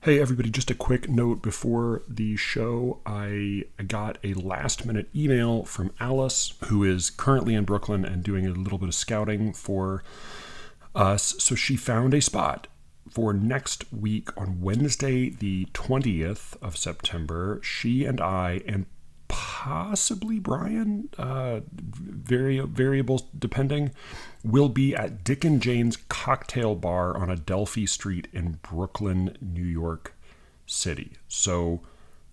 Hey everybody, just a quick note before the show. I got a last minute email from Alice, who is currently in Brooklyn and doing a little bit of scouting for us. So she found a spot for next week on Wednesday, the 20th of September. She and I, and possibly Brian, variables depending, will be at Dick and Jane's Cocktail Bar on Adelphi Street in Brooklyn, New York City. So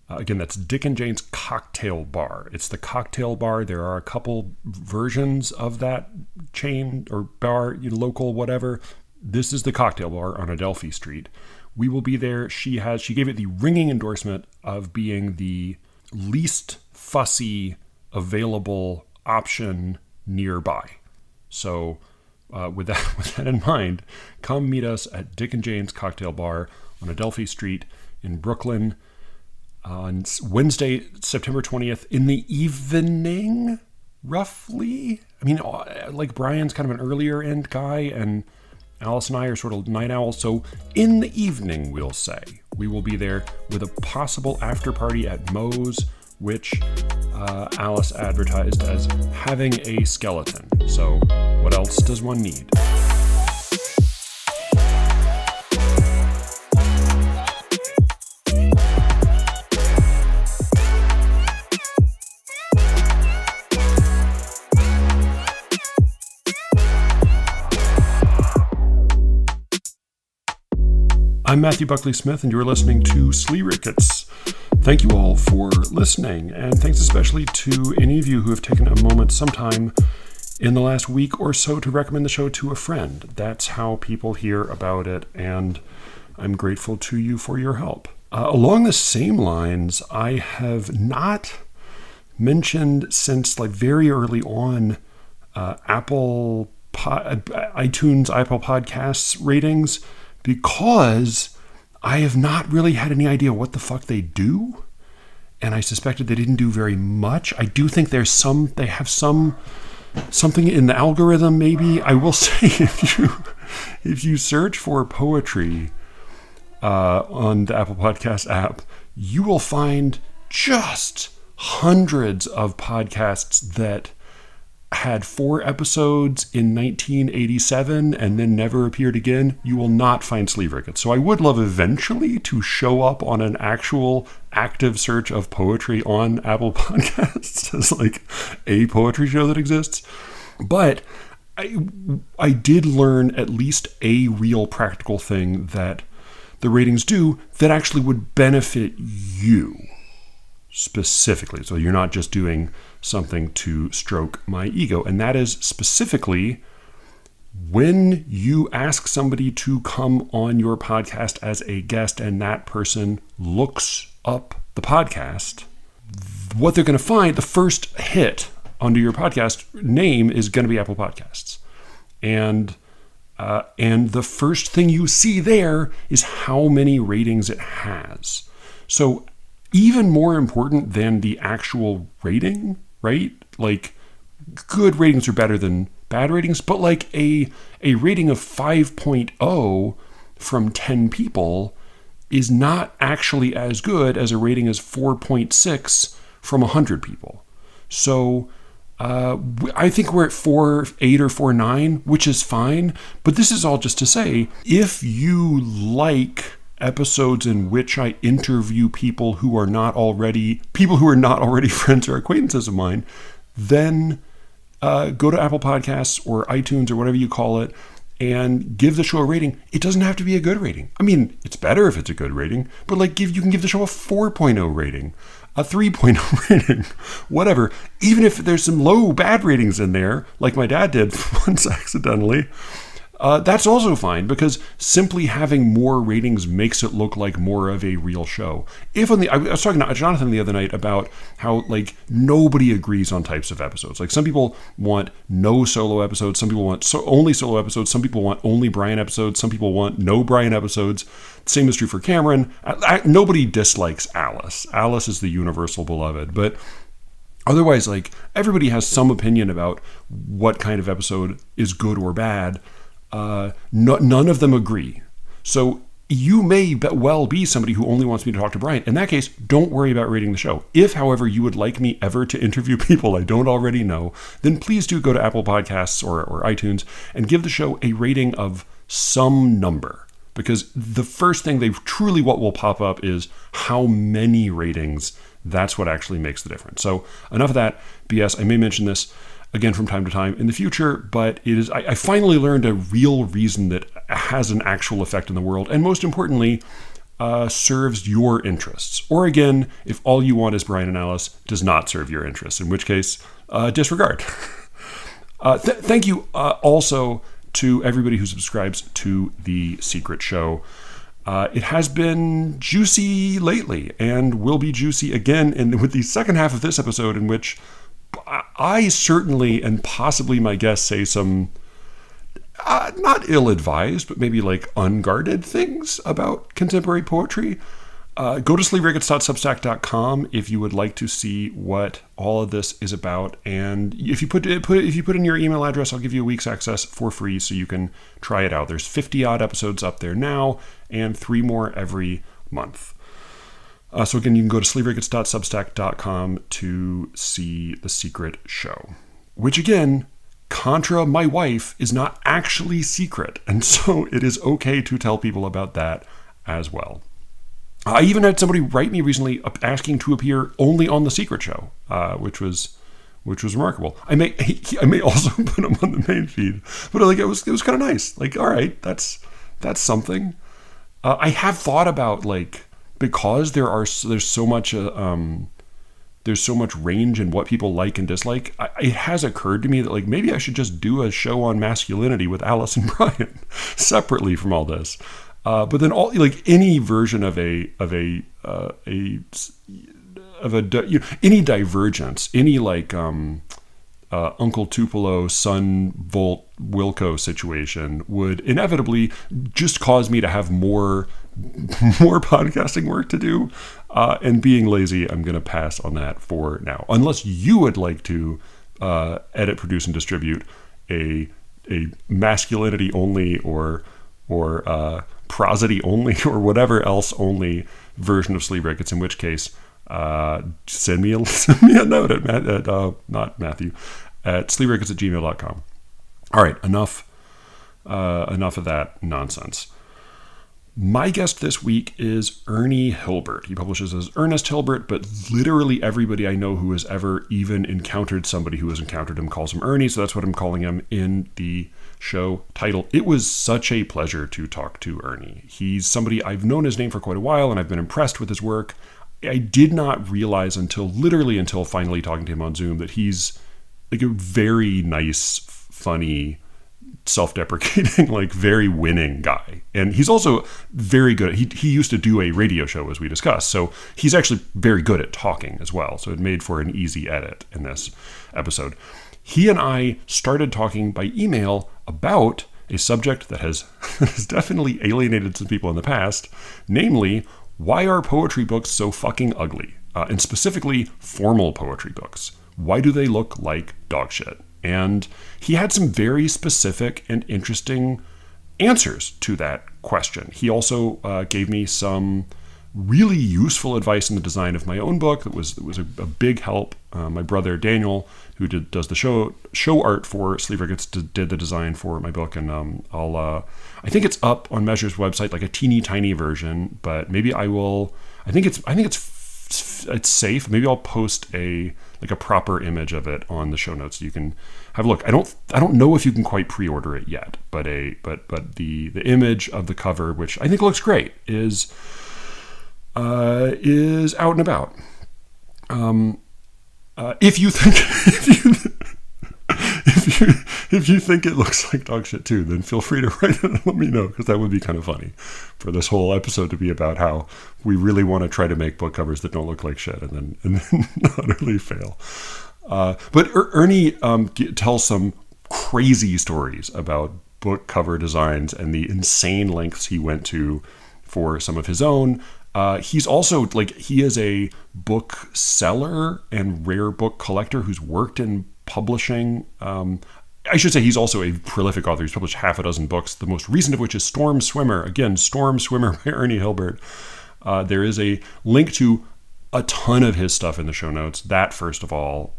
again, that's Dick and Jane's Cocktail Bar. It's the cocktail bar. There are a couple versions of that chain or bar, local, whatever. This is the cocktail bar on Adelphi Street. We will be there. She gave it the ringing endorsement of being the least fussy available option nearby. So with that in mind, come meet us at Dick and Jane's Cocktail Bar on Adelphi Street in Brooklyn on Wednesday, September 20th in the evening, roughly. I mean, like Brian's kind of an earlier end guy, and Alice and I are sort of night owls. So in the evening, we'll say, we will be there with a possible after party at Moe's, which Alice advertised as having a skeleton. So what else does one need? I'm Matthew Buckley Smith, and you're listening to SLEERICKETS. Thank you all for listening, and thanks especially to any of you who have taken a moment sometime in the last week or so to recommend the show to a friend. That's how people hear about it, and I'm grateful to you for your help. Along the same lines, I have not mentioned since very early on iTunes, Apple Podcasts ratings, because I have not really had any idea what the fuck they do, and I suspected they didn't do very much. I do think they have something in the algorithm, maybe. I will say, if you search for poetry on the Apple Podcast app, you will find just hundreds of podcasts that had 4 episodes in 1987 and then never appeared again. You will not find SLEERICKETS. So I would love eventually to show up on an actual active search of poetry on Apple Podcasts as a poetry show that exists. But I did learn at least a real practical thing that the ratings do that actually would benefit you specifically. So you're not just doing something to stroke my ego. And that is specifically when you ask somebody to come on your podcast as a guest and that person looks up the podcast, what they're going to find, the first hit under your podcast name is going to be Apple Podcasts. And the first thing you see there is how many ratings it has. So even more important than the actual rating, right? Good ratings are better than bad ratings, but a rating of 5.0 from 10 people is not actually as good as a rating as 4.6 from 100 people. So I think we're at 4.8 or 4.9, which is fine. But this is all just to say, if you like episodes in which I interview people who are not already friends or acquaintances of mine, then go to Apple Podcasts or iTunes or whatever you call it and give the show a rating. It doesn't have to be a good rating. I mean, it's better if it's a good rating, but you can give the show a 4.0 rating, a 3.0 rating, whatever. Even if there's some low bad ratings in there, like my dad did once accidentally, that's also fine, because simply having more ratings makes it look like more of a real show. I was talking to Jonathan the other night about how nobody agrees on types of episodes. Some people want no solo episodes, some people want only solo episodes, some people want only Brian episodes, some people want no Brian episodes. Same is true for Cameron. Nobody dislikes Alice. Alice is the universal beloved, but otherwise, everybody has some opinion about what kind of episode is good or bad. None of them agree. So you may well be somebody who only wants me to talk to Brian. In that case, don't worry about rating the show. If, however, you would like me ever to interview people I don't already know, then please do go to Apple Podcasts or iTunes and give the show a rating of some number. Because the first thing what will pop up is how many ratings. That's what actually makes the difference. So enough of that BS. I may mention this again from time to time in the future, but it is. I finally learned a real reason that has an actual effect in the world, and most importantly, serves your interests. Or again, if all you want is Brian and Alice, does not serve your interests, in which case, disregard. Thank you also to everybody who subscribes to The Secret Show. It has been juicy lately and will be juicy again with the second half of this episode, in which I certainly and possibly my guests say some not ill-advised, but maybe like unguarded things about contemporary poetry. Go to SLEERICKETS.substack.com if you would like to see what all of this is about. And if you put in your email address, I'll give you a week's access for free so you can try it out. There's 50-odd episodes up there now and 3 more every month. So again, you can go to SLEERICKETS.substack.com to see The Secret Show, which again, contra my wife, is not actually secret. And so it is okay to tell people about that as well. I even had somebody write me recently asking to appear only on The Secret Show, which was remarkable. I may also put him on the main feed, but like it was kind of nice. Like, all right, that's something. I have thought about, like, because there's so much range in what people like and dislike. It has occurred to me that, like, maybe I should just do a show on masculinity with Alice and Brian separately from all this. But then any version of any divergence, any like Uncle Tupelo, son Volt Wilco situation would inevitably just cause me to have more podcasting work to do. And being lazy, I'm going to pass on that for now. Unless you would like to edit, produce, and distribute a masculinity only or prosody only or whatever else only version of Sleeve Rickets, in which case send me a note at sleeverickets@gmail.com. All right, enough of that nonsense. My guest this week is Ernie Hilbert. He publishes as Ernest Hilbert, but literally everybody I know who has ever even encountered somebody who has encountered him calls him Ernie, so that's what I'm calling him in the show title. It was such a pleasure to talk to Ernie. He's somebody I've known his name for quite a while, and I've been impressed with his work. I did not realize until finally talking to him on Zoom that he's like a very nice, funny, self-deprecating, like very winning guy. And he's also very good. He used to do a radio show, as we discussed. So he's actually very good at talking as well. So it made for an easy edit in this episode. He and I started talking by email about a subject that has definitely alienated some people in the past, namely, why are poetry books so fucking ugly? And specifically, formal poetry books. Why do they look like dog shit? And he had some very specific and interesting answers to that question. He also gave me some really useful advice in the design of my own book that was a big help. My brother Daniel, who does the show art for Sleeve Rickets, did the design for my book, and I think it's up on Measure's website, like a teeny tiny version, but maybe I will. I think it's safe. Maybe I'll post a proper image of it on the show notes so you can have a look. I don't know if you can quite pre-order it yet, but the image of the cover, which I think looks great, is out and about. If you think it looks like dog shit too, then feel free to write it and let me know, because that would be kind of funny for this whole episode to be about how we really want to try to make book covers that don't look like shit and then utterly fail. But Ernie tells some crazy stories about book cover designs and the insane lengths he went to for some of his own. He's also he is a book seller and rare book collector who's worked in publishing. I should say he's also a prolific author. He's published half a dozen books, the most recent of which is Storm Swimmer. Again, Storm Swimmer by Ernie Hilbert. There is a link to a ton of his stuff in the show notes. That first of all,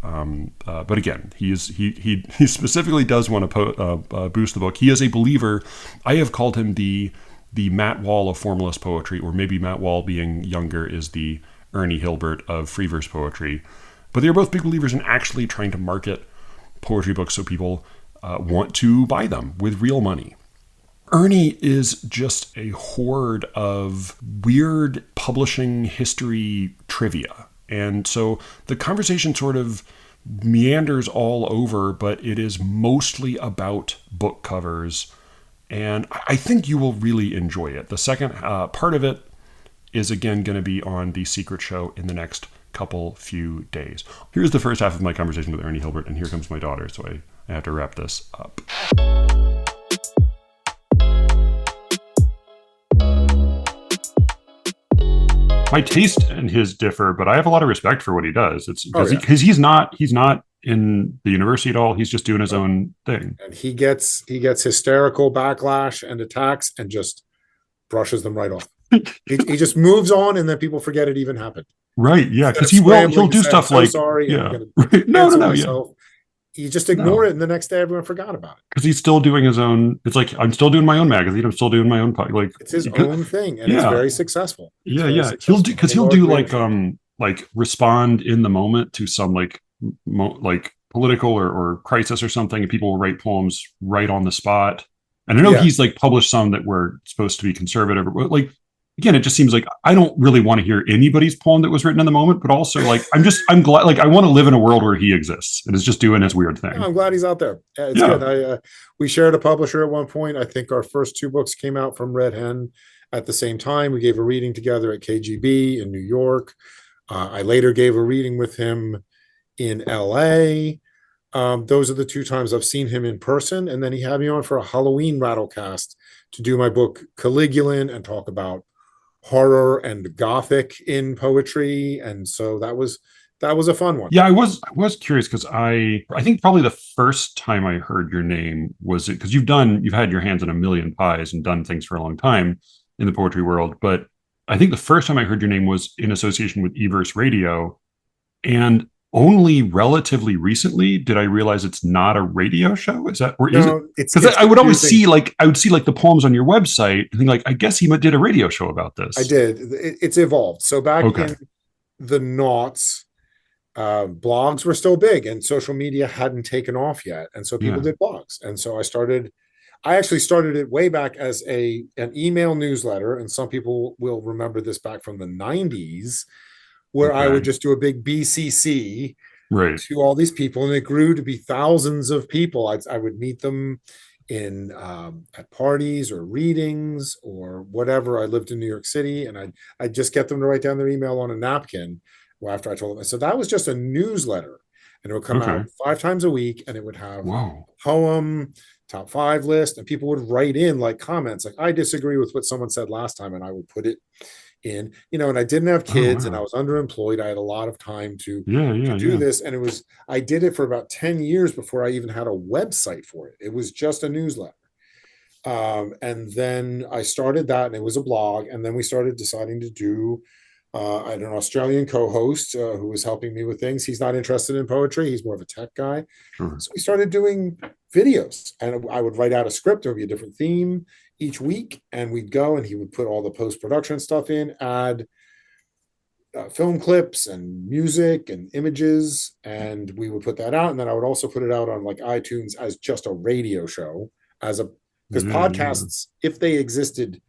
but again, he specifically does want to boost the book. He is a believer. I have called him the Matt Wall of formalist poetry, or maybe Matt Wall, being younger, is the Ernie Hilbert of free verse poetry. But they are both big believers in actually trying to market poetry books so people want to buy them with real money. Ernie is just a hoard of weird publishing history trivia. And so the conversation sort of meanders all over, but it is mostly about book covers. And I think you will really enjoy it. The second part of it is again going to be on The Secret Show in the next few days. Here's the first half of my conversation with Ernie Hilbert, and here comes my daughter, so I have to wrap this up. My taste and his differ, but I have a lot of respect for what he does. It's because he's not in the university at all. He's just doing his own thing. And he gets hysterical backlash and attacks and just brushes them right off. he just moves on, and then people forget it even happened. Right, yeah, because he'll do stuff like, sorry, yeah, right. No, yeah. You just ignore it, and the next day everyone forgot about it. Because he's still doing his own. It's like, I'm still doing my own magazine. I'm still doing my own like. It's his own thing, and it's very successful. He'll do like respond in the moment to some like political or crisis or something, and people will write poems right on the spot. And I know he's like published some that were supposed to be conservative, but like, again, it just seems like I don't really want to hear anybody's poem that was written in the moment, but also like, I'm glad, like I want to live in a world where he exists and is just doing his weird thing. Yeah, I'm glad he's out there. It's good. We shared a publisher at one point. I think our first 2 books came out from Red Hen at the same time. We gave a reading together at KGB in New York. I later gave a reading with him in LA. Those are the 2 times I've seen him in person. And then he had me on for a Halloween Rattlecast to do my book Caligulin and talk about horror and Gothic in poetry. And so that was a fun one. Yeah, I was curious because I think probably the first time I heard your name was because you've had your hands in a million pies and done things for a long time in the poetry world. But I think the first time I heard your name was in association with Everse Radio. And only relatively recently did I realize it's not a radio show. Is that, or is it? Because I would always see the poems on your website and think like, I guess he did a radio show about this. I did. It's evolved. So back in the noughts, blogs were still big and social media hadn't taken off yet. And so people did blogs. And so I actually started it way back as an email newsletter. And some people will remember this back from the 90s. Where I would just do a big BCC to all these people, and it grew to be thousands of people. I would meet them in at parties or readings or whatever. I lived in New York City, and I'd just get them to write down their email on a napkin after I told them. So that was just a newsletter, and it would come out 5 times a week, and it would have poem, top 5 list, and people would write in like comments like, I disagree with what someone said last time, and I would put it in, and I didn't have kids and I was underemployed. I had a lot of time to do this. And I did it for about 10 years before I even had a website for it. It was just a newsletter. And then I started that, and it was a blog. And then we started deciding to do, I had an Australian co-host who was helping me with things. He's not interested in poetry. He's more of a tech guy. Sure. So we started doing videos, and I would write out a script. There would be a different theme each week, and we'd go, and he would put all the post-production stuff in, add film clips and music and images, and we would put that out. And then I would also put it out on like iTunes as just a radio show, because podcasts, if they existed,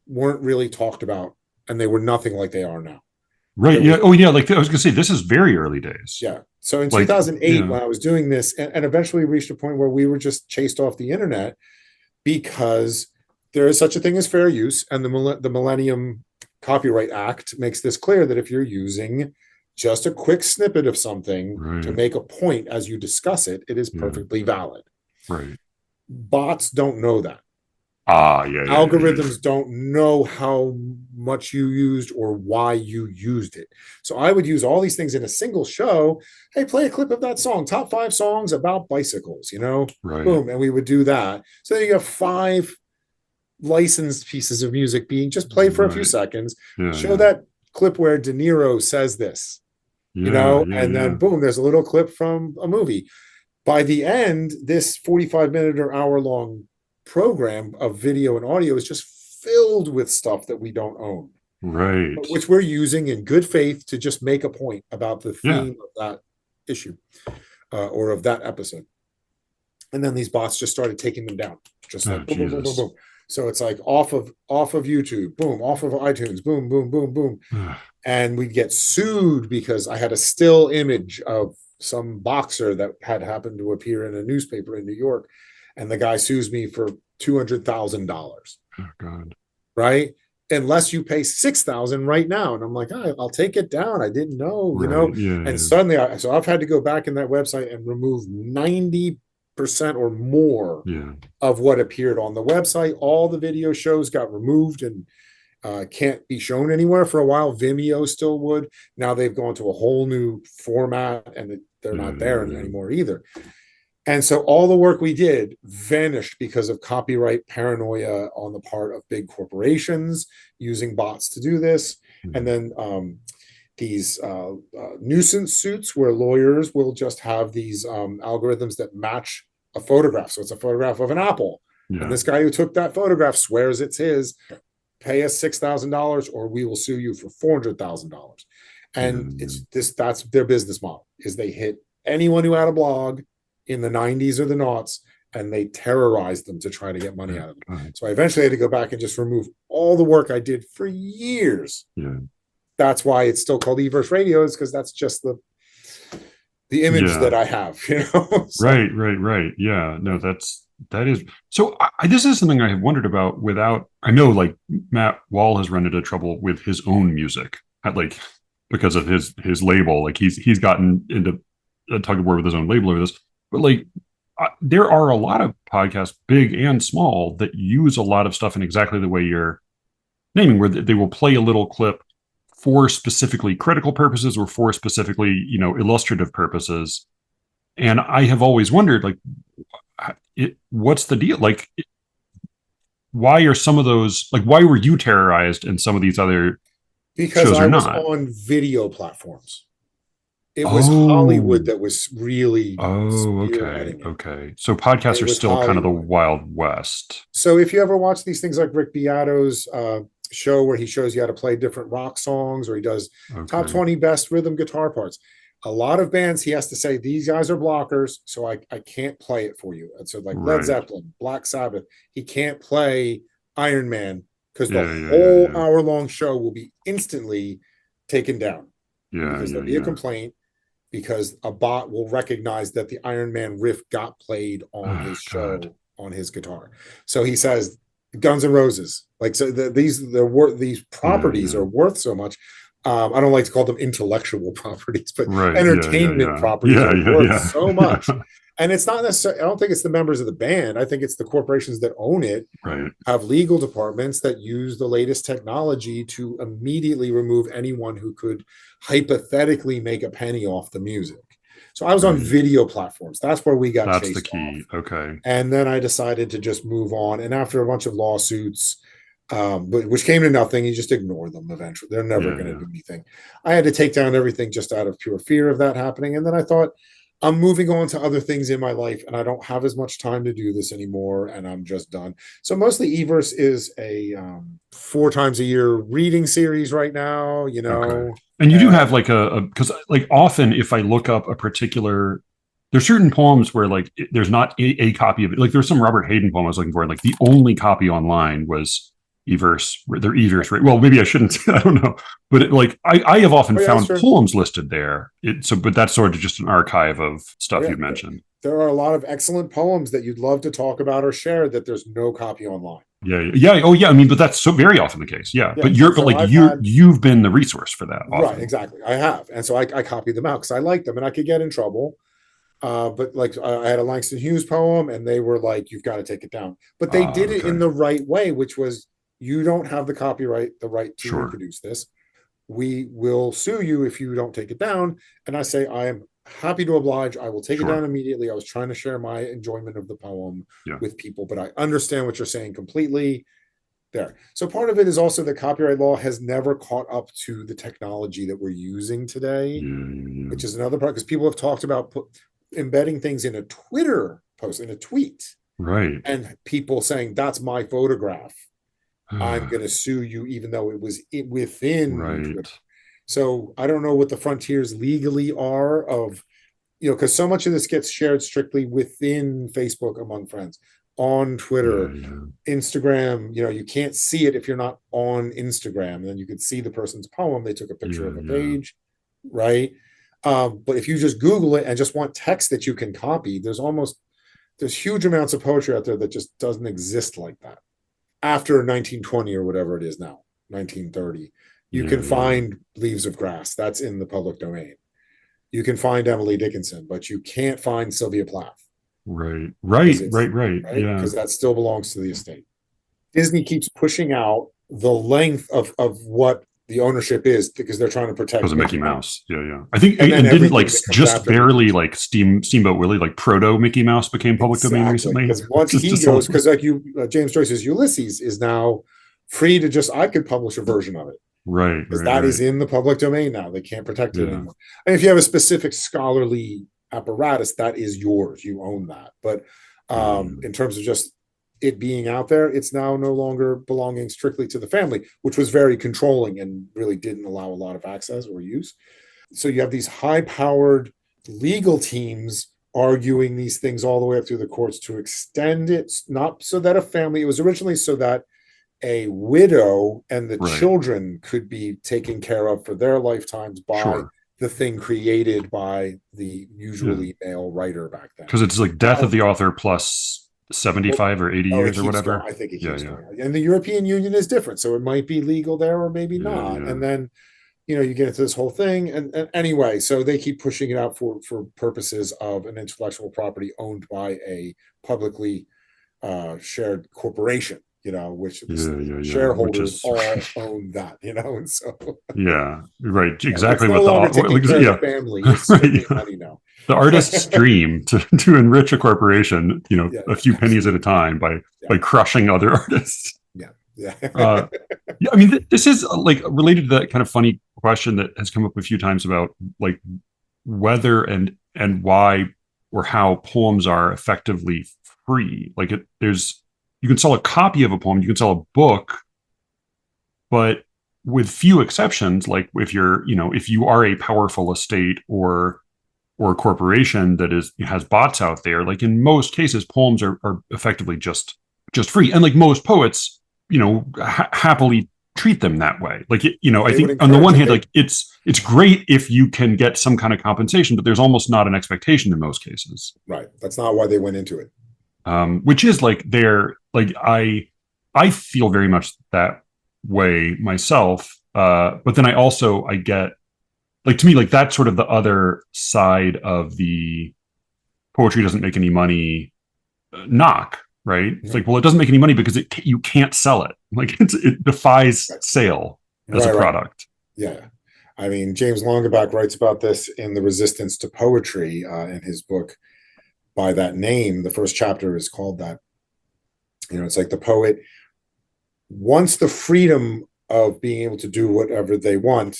weren't really talked about, and they were nothing like they are now. Right. Yeah. Oh, yeah. Like I was going to say, this is very early days. Yeah. So in 2008, when I was doing this, and eventually reached a point where we were just chased off the internet because there is such a thing as fair use, and the Millennium Copyright Act makes this clear that if you're using just a quick snippet of something to make a point as you discuss it, it is perfectly valid. Right. Bots don't know that. Algorithms don't know how much you used or why you used it. So I would use all these things in a single show. Hey, play a clip of that song, top 5 songs about bicycles, Right. Boom. And we would do that. So you have 5 licensed pieces of music being just played for a few seconds. Show that clip where De Niro says this, and then boom, there's a little clip from a movie. By the end, this 45-minute or hour-long program of video and audio is just filled with stuff that we don't own, right? Which we're using in good faith to just make a point about the theme of that issue or of that episode. And then these bots just started taking them down, just like boom, boom, boom, boom, boom. So it's like off of YouTube, boom, off of iTunes, boom, boom, boom, boom, and we'd get sued because I had a still image of some boxer that had happened to appear in a newspaper in New York. And the guy sues me for $200,000. Oh God! Right? Unless you pay $6,000 right now, and I'm like, I'll take it down. I didn't know, And suddenly, so I've had to go back in that website and remove 90% or more of what appeared on the website. All the video shows got removed and can't be shown anywhere. For a while, Vimeo still would. Now they've gone to a whole new format, and they're not there anymore either. And so all the work we did vanished because of copyright paranoia on the part of big corporations using bots to do this. And then these nuisance suits where lawyers will just have these algorithms that match a photograph. So it's a photograph of an apple. And this guy who took that photograph swears it's his. Pay us $6,000 or we will sue you for $400,000. And that's their business model, is they hit anyone who had a blog in the 90s or the noughts, and they terrorized them to try to get money out of them. So I eventually had to go back and just remove all the work I did for years. That's why it's still called Everse Radio, is because that's just the image that I have, So. Right. Yeah, no, that is. So this is something I have wondered about I know like Matt Wall has run into trouble with his own music, because of his label. Like he's gotten into a tug of war with his own label over this. But like, there are a lot of podcasts, big and small, that use a lot of stuff in exactly the way you're naming, where they will play a little clip for specifically critical purposes or for specifically, illustrative purposes. And I have always wondered, like, what's the deal? Like, why are some of those, like, why were you terrorized in some of these other because shows I or was not? on video platforms. It was Hollywood that was really okay. So podcasts are still Hollywood. Kind of the Wild West. So if you ever watch these things like Rick Beato's show where he shows you how to play different rock songs, or he does top 20 best rhythm guitar parts, a lot of bands he has to say, these guys are blockers, so I can't play it for you. And so like Led Zeppelin, Black Sabbath, he can't play Iron Man because the whole hour-long show will be instantly taken down. Because there'll be a complaint, because a bot will recognize that the Iron Man riff got played on his show on his guitar. So he says Guns N' Roses, like, so these properties are worth so much. I don't like to call them intellectual properties, but entertainment properties are worth so much. And it's not necessarily, I don't think it's the members of the band. I think it's the corporations that own it, have legal departments that use the latest technology to immediately remove anyone who could hypothetically make a penny off the music. So I was on video platforms. That's where we got chased. That's the key. Okay. And then I decided to just move on. And after a bunch of lawsuits, which came to nothing, you just ignore them eventually. They're never going to do anything. I had to take down everything just out of pure fear of that happening. And then I thought, I'm moving on to other things in my life, and I don't have as much time to do this anymore, and I'm just done. So mostly Everse is a 4 times a year reading series right now, Okay. And you do have like because like often if I look up a particular, there's certain poems where like there's not a copy of it. Like there's some Robert Hayden poem I was looking for, and like the only copy online was Everse, their Everse, right? Well, maybe I shouldn't. I don't know, but I have often found poems listed there. But that's sort of just an archive of stuff you've mentioned. There are a lot of excellent poems that you'd love to talk about or share that there's no copy online. Yeah. Oh, yeah. I mean, but that's so very often the case. Yeah. But you've been the resource for that. Often. Right. Exactly. I have, and so I copy them out because I like them, and I could get in trouble. But like I had a Langston Hughes poem, and they were like, "You've got to take it down." But they did it in the right way, which was, you don't have the right to reproduce this. We will sue you if you don't take it down. And I say, I am happy to oblige. I will take it down immediately. I was trying to share my enjoyment of the poem with people, but I understand what you're saying completely. There. So part of it is also that copyright law has never caught up to the technology that we're using today, which is another part, because people have talked about embedding things in a Twitter post, in a tweet, right? And people saying, that's my photograph. I'm going to sue you, even though it was within Twitter. So I don't know what the frontiers legally are of, because so much of this gets shared strictly within Facebook among friends. On Twitter, Instagram, you can't see it if you're not on Instagram. And then you could see the person's poem. They took a picture of a page, right? But if you just Google it and just want text that you can copy, there's huge amounts of poetry out there that just doesn't exist like that. After 1920 or whatever it is now, 1930, you can find Leaves of Grass. That's in the public domain. You can find Emily Dickinson, but you can't find Sylvia Plath. Right. Yeah, because that still belongs to the estate. Disney keeps pushing out the length of what the ownership is, because they're trying to protect because of Mickey Mouse. I think and didn't like just barely like Steamboat Willie, like proto Mickey Mouse, became public domain recently. Because once he goes, because like James Joyce's Ulysses is now free to I could publish a version of it. Right. Because that is in the public domain now. They can't protect it anymore. And if you have a specific scholarly apparatus, that is yours. You own that. But in terms of just it being out there, it's now no longer belonging strictly to the family, which was very controlling and really didn't allow a lot of access or use. So you have these high-powered legal teams arguing these things all the way up through the courts to extend it, not so that a family, it was originally so that a widow and the children could be taken care of for their lifetimes by the thing created by the usually male writer back then. Because it's like death of the author plus 75 or 80 years or whatever. I think it keeps going. And the European Union is different, so it might be legal there or maybe not. And then you get into this whole thing, and anyway, so they keep pushing it out for purposes of an intellectual property owned by a publicly shared corporation, which shareholders all own that, and so exactly what the family is money now. The artist's dream to enrich a corporation, a few pennies at a time by crushing other artists. I mean, this is like related to that kind of funny question that has come up a few times about like whether and why or how poems are effectively free. Like you can sell a copy of a poem, you can sell a book, but with few exceptions, like if you are a powerful estate or a corporation that has bots out there, like in most cases, poems are effectively just free. And like most poets, happily treat them that way. Like, I think on the one hand, like it's great if you can get some kind of compensation, but there's almost not an expectation in most cases. Right. That's not why they went into it. Which is like I feel very much that way myself. But then I get like, to me, like that's sort of the other side of the poetry doesn't make any money knock, right? It's like, well, it doesn't make any money because you can't sell it. Like it defies sale as a product. Yeah. I mean, James Longaback writes about this in The Resistance to Poetry in his book by that name. The first chapter is called that. It's like the poet wants the freedom of being able to do whatever they want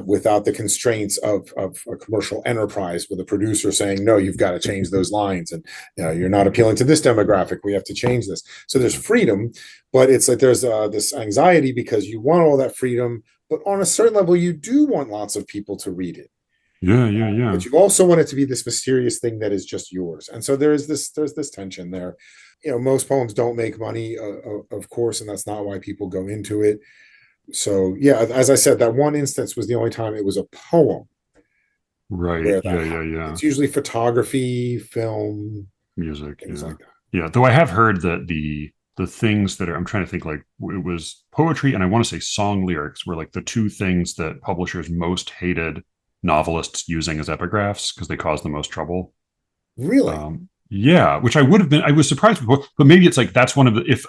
without the constraints of a commercial enterprise with a producer saying, no, you've got to change those lines. And you're not appealing to this demographic. We have to change this. So there's freedom, but it's like there's this anxiety because you want all that freedom, but on a certain level, you do want lots of people to read it. Yeah. But you also want it to be this mysterious thing that is just yours. And so there's this tension there. Most poems don't make money, of course, and that's not why people go into it. So yeah, as I said, that one instance was the only time it was a poem. Right. Yeah. It's usually photography, film, music, things like that. Yeah. Though I have heard that the things that I'm trying to think, like it was poetry and I want to say song lyrics were like the two things that publishers most hated novelists using as epigraphs because they cause the most trouble. Really? Yeah, which I would have been. I was surprised before, but maybe it's like that's one of the if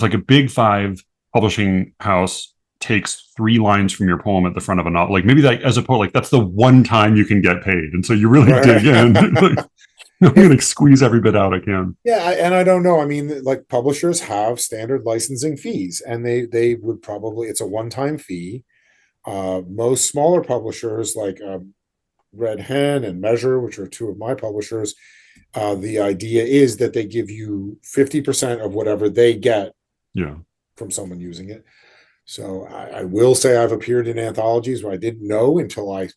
like a big five publishing house takes 3 lines from your poem at the front of a novel, like maybe like as a poet, like that's the one time you can get paid, and so you really dig in. Like, I'm going to squeeze every bit out I can. Yeah, and I don't know. I mean, like publishers have standard licensing fees, and they would probably it's a one-time fee. Most smaller publishers like Red Hen and Measure, which are 2 of my publishers, the idea is that they give you 50% of whatever they get from someone using it. So I will say I've appeared in anthologies where I didn't know until I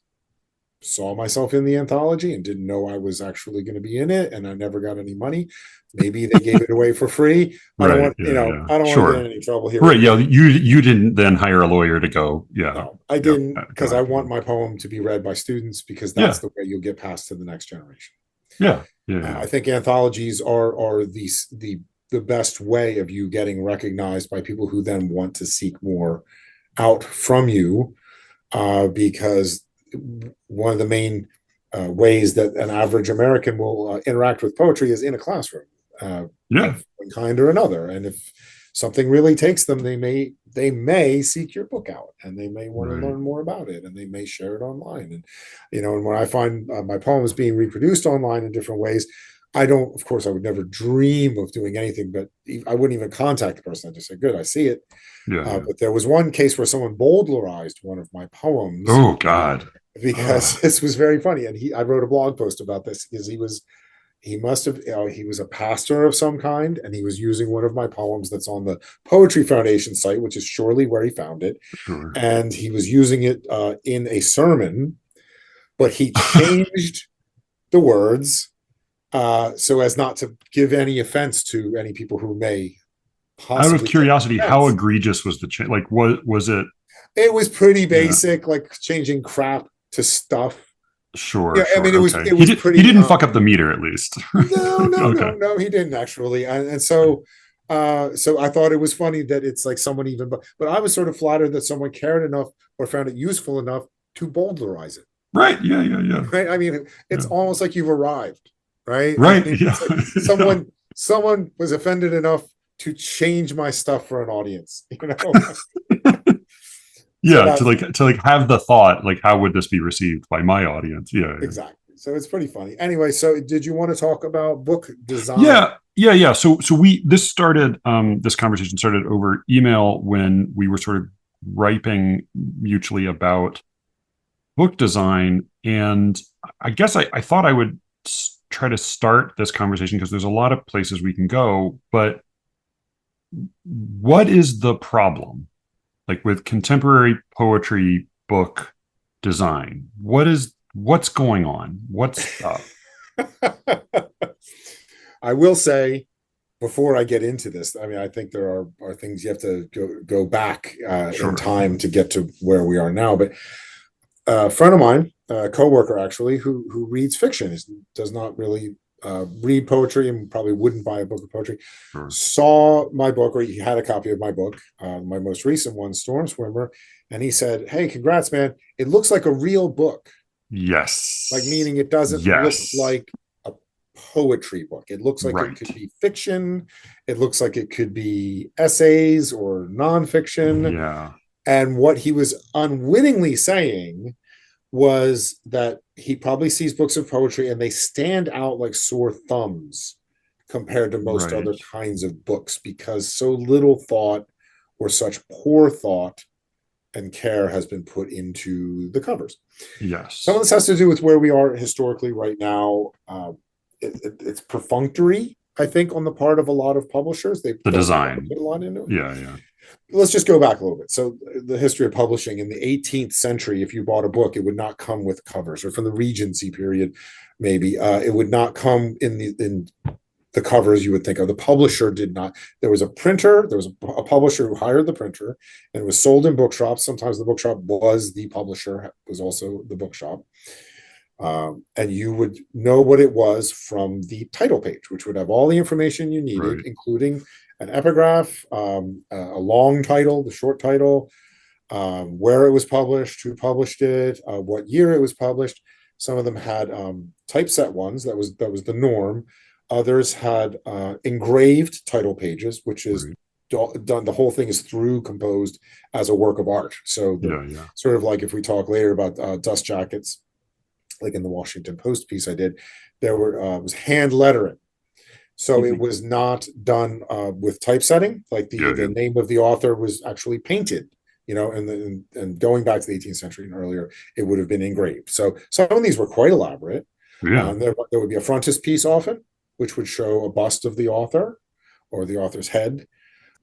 saw myself in the anthology and didn't know I was actually going to be in it, and I never got any money. Maybe they gave it away for free. I don't want, I don't want to get in any trouble here. Right. Yeah. You didn't then hire a lawyer to go. Yeah. No, I didn't, because I want my poem to be read by students, because that's the way you'll get passed to the next generation. Yeah. I think anthologies are the best way of you getting recognized by people who then want to seek more out from you, because one of the main ways that an average American will interact with poetry is in a classroom, of one kind or another. And if something really takes them, they may seek your book out, and they may want to learn more about it, and they may share it online. And and when I find my poems being reproduced online in different ways, I would never dream of doing anything, but I wouldn't even contact the person. I just say, good, I see it. But there was one case where someone bowdlerized one of my poems. Oh God. Because this was very funny. And I wrote a blog post about this, because he was a pastor of some kind, and he was using one of my poems that's on the Poetry Foundation site, which is surely where he found it. And he was using it in a sermon, but he changed the words so as not to give any offense to any people who may possibly. Out of curiosity, how egregious was the change? Like, was it? It was pretty basic, like changing crap to stuff. Sure. I mean, it was pretty. He didn't fuck up the meter, at least. No, he didn't actually. And so I thought it was funny that it's like someone even, but I was sort of flattered that someone cared enough or found it useful enough to bowdlerize it. Right. Yeah. Right. I mean, it's almost like you've arrived. Right. Right. I mean, like someone was offended enough to change my stuff for an audience. Yeah, so to have the thought, like, how would this be received by my audience? Yeah, exactly. So it's pretty funny. Anyway, so did you want to talk about book design? Yeah. So this conversation started over email when we were sort of griping mutually about book design, and I guess I thought I would try to start this conversation because there's a lot of places we can go, but what is the problem? Like with contemporary poetry book design, what's going on? What's up? I will say, before I get into this, I mean, I think there are things you have to go back in time to get to where we are now. But a friend of mine, a coworker actually, who reads fiction, does not really read poetry and probably wouldn't buy a book of poetry, saw my book, or he had a copy of my book, my most recent one, Storm Swimmer, and he said, "Hey, congrats, man. It looks like a real book." Yes. Like, meaning it doesn't look like a poetry book. It looks like it could be fiction. It looks like it could be essays or nonfiction. Yeah. And what he was unwittingly saying was that he probably sees books of poetry and they stand out like sore thumbs compared to most other kinds of books, because so little thought, or such poor thought and care, has been put into the covers. Yes. Some of this has to do with where we are historically right now. It's perfunctory, I think, on the part of a lot of publishers. The design put a lot into it. Yeah. Let's just go back a little bit. So the history of publishing in the 18th century, if you bought a book, it would not come with covers, or from the Regency period, maybe it would not come in the covers you would think of. The publisher did not. There was a printer, there was a publisher who hired the printer, and it was sold in bookshops. Sometimes the bookshop was the publisher, was also the bookshop. And you would know what it was from the title page, which would have all the information you needed, including an epigraph, a long title, the short title, where it was published, who published it, what year it was published. Some of them had typeset ones. That was the norm. Others had engraved title pages, which is done. The whole thing is composed as a work of art. So sort of like if we talk later about dust jackets, like in the Washington Post piece I did, there was hand lettering. So it was not done with typesetting. Like the name of the author was actually painted. And going back to the 18th century and earlier, it would have been engraved. So some of these were quite elaborate. There would be a frontispiece often, which would show a bust of the author or the author's head.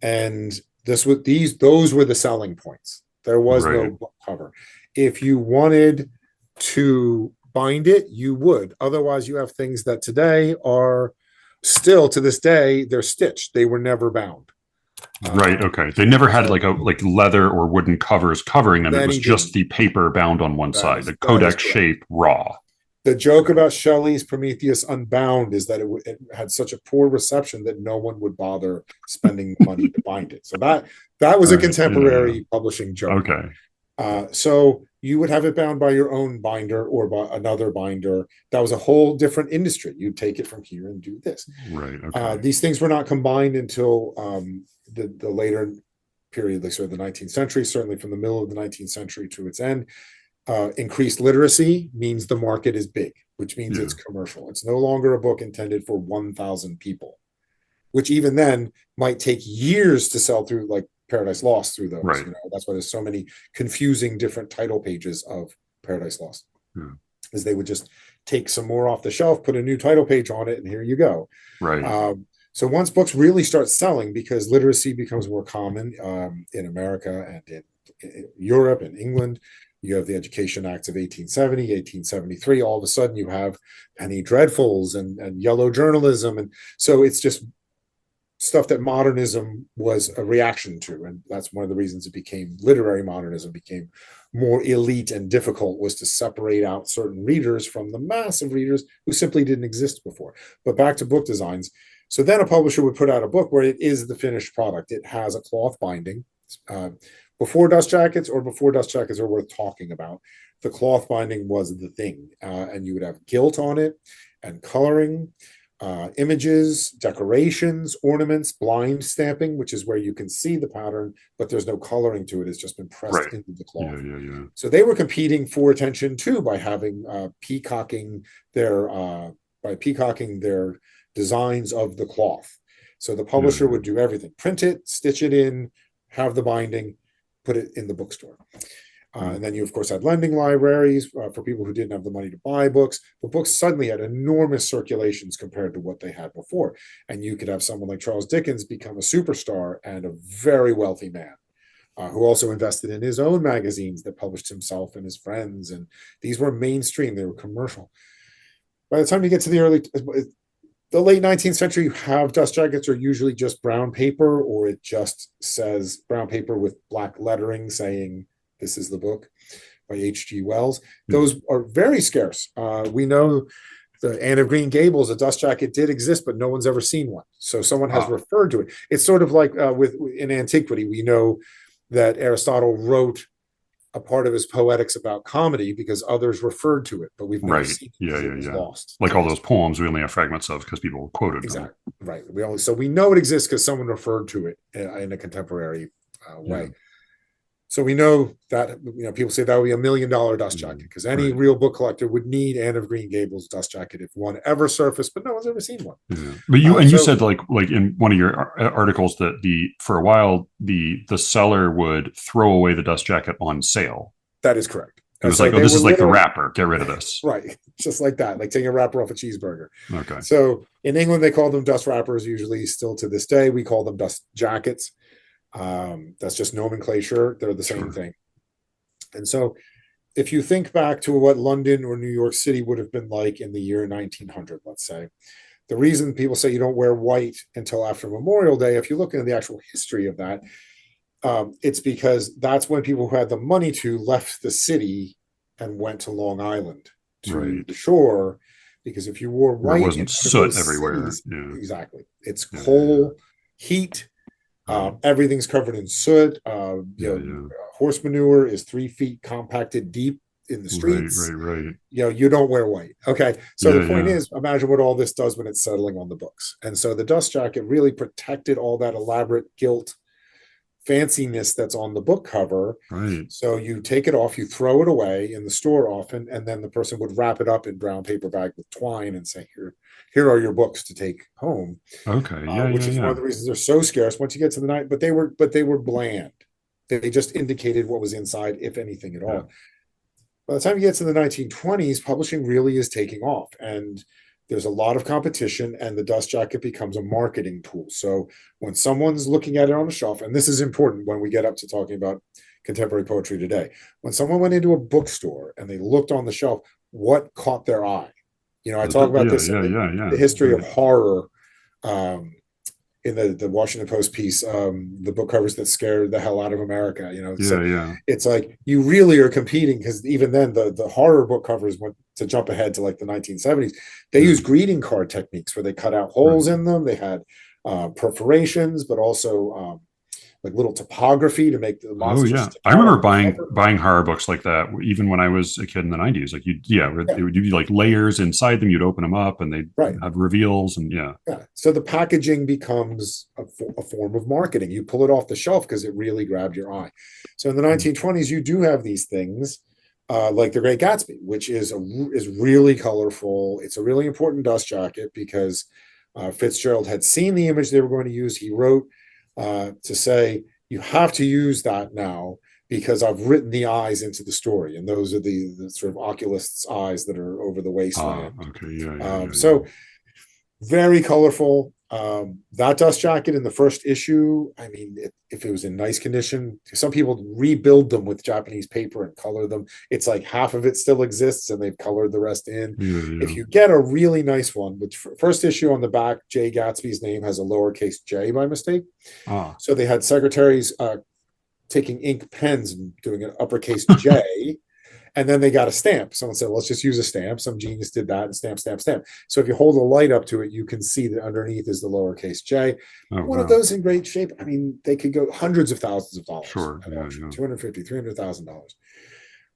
And those were the selling points. There was no book cover. If you wanted to bind it, you would. Otherwise, you have things that today are still, to this day, they're stitched. They were never bound. Right. Okay. They never had like leather or wooden covers covering them. It was just the paper bound on one side, the codex shape, raw. The joke about Shelley's Prometheus Unbound is that it had such a poor reception that no one would bother spending money to bind it. So that was a contemporary publishing joke. Okay. So you would have it bound by your own binder or by another binder. That was a whole different industry. You'd take it from here and do this. Right. Okay. These things were not combined until the later period, like sort of the 19th century, certainly from the middle of the 19th century to its end. Increased literacy means the market is big, which means it's commercial. It's no longer a book intended for 1,000 people, which even then might take years to sell through, like Paradise Lost through those. Right. That's why there's so many confusing different title pages of Paradise Lost. Is they would just take some more off the shelf, put a new title page on it, and here you go. Right. So once books really start selling, because literacy becomes more common in America and in Europe and England, you have the Education Acts of 1870, 1873. All of a sudden, you have Penny Dreadfuls and yellow journalism. And so it's just stuff that modernism was a reaction to. And that's one of the reasons literary modernism became more elite and difficult, was to separate out certain readers from the mass of readers who simply didn't exist before. But back to book designs. So then a publisher would put out a book where it is the finished product. It has a cloth binding. Before dust jackets are worth talking about, the cloth binding was the thing. And you would have gilt on it and coloring, images, decorations, ornaments, blind stamping, which is where you can see the pattern, but there's no coloring to it. It's just been pressed into the cloth. So they were competing for attention too by having peacocking their designs of the cloth. So the publisher would do everything: print it, stitch it in, have the binding, put it in the bookstore. And then you, of course, had lending libraries for people who didn't have the money to buy books. But books suddenly had enormous circulations compared to what they had before. And you could have someone like Charles Dickens become a superstar and a very wealthy man who also invested in his own magazines that published himself and his friends. And these were mainstream. They were commercial. By the time you get to the late 19th century, you have dust jackets are usually just brown paper, or it just says brown paper with black lettering saying, "This is the book," by H.G. Wells. Those are very scarce. We know the Anne of Green Gables, a dust jacket did exist, but no one's ever seen one. So someone has referred to it. It's sort of like in antiquity, we know that Aristotle wrote a part of his Poetics about comedy because others referred to it, but we've never seen it. It was lost. Like all those poems we only have fragments of because people quoted them. Right. We know it exists because someone referred to it in a contemporary way. So we know that, people say that would be $1 million dust jacket, because any real book collector would need Anne of Green Gables dust jacket if one ever surfaced, but no one's ever seen one. But you said like in one of your articles that for a while the seller would throw away the dust jacket on sale. That is correct. It was like, this is like the wrapper. Get rid of this. Right. Just like that, like taking a wrapper off a cheeseburger. Okay. So in England, they call them dust wrappers, usually still to this day. We call them dust jackets. That's just nomenclature. They're the same thing. And so if you think back to what London or New York City would have been like in the year 1900, let's say, the reason people say you don't wear white until after Memorial Day, if you look into the actual history of that, it's because that's when people who had the money to left the city and went to Long Island to the shore, because if you wore white, there wasn't soot everywhere. Exactly. It's coal, heat. Right. Everything's covered in soot. Yeah. Horse manure is 3 feet compacted deep in the streets. Right. You don't wear white. Okay. So the point Yeah. is, imagine what all this does when it's settling on the books. And so the dust jacket really protected all that elaborate gilt fanciness that's on the book cover. Right. So you take it off, you throw it away in the store often, and then the person would wrap it up in brown paper bag with twine and say, here are your books to take home. Okay. Which is one of the reasons they're so scarce once you get to the night. But they were bland. They just indicated what was inside, if anything at all. Yeah. By the time you get to the 1920s, publishing really is taking off, and there's a lot of competition, and the dust jacket becomes a marketing tool. So when someone's looking at it on a shelf, and this is important when we get up to talking about contemporary poetry today, when someone went into a bookstore and they looked on the shelf, what caught their eye? I talk about this in the history of horror, in the Washington Post piece, the book covers that scared the hell out of America. It's like you really are competing, because even then the horror book covers went to jump ahead to like the 1970s. They used greeting card techniques where they cut out holes in them. They had perforations, but also like little topography to make the monsters. I remember buying horror books like that even when I was a kid in the 90s. Like it would be like layers inside them. You'd open them up and they'd have reveals, and So the packaging becomes a form of marketing. You pull it off the shelf because it really grabbed your eye. So in the 1920s, you do have these things like The Great Gatsby, which is really colorful. It's a really important dust jacket because Fitzgerald had seen the image they were going to use. He wrote to say, you have to use that now because I've written the eyes into the story, and those are the sort of oculist's eyes that are over the wasteland. So very colorful. That dust jacket in the first issue, I mean, if it was in nice condition, some people rebuild them with Japanese paper and color them. It's like half of it still exists and they've colored the rest in. If you get a really nice one, which first issue on the back, J. Gatsby's name has a lowercase j by mistake. So they had secretaries taking ink pens and doing an uppercase J. And then they got a stamp. Someone said, well, let's just use a stamp. Some genius did that, and stamp. So if you hold a light up to it, you can see that underneath is the lowercase j. One of those in great shape. I mean, they could go hundreds of thousands of dollars. Sure. $250,000, $300,000.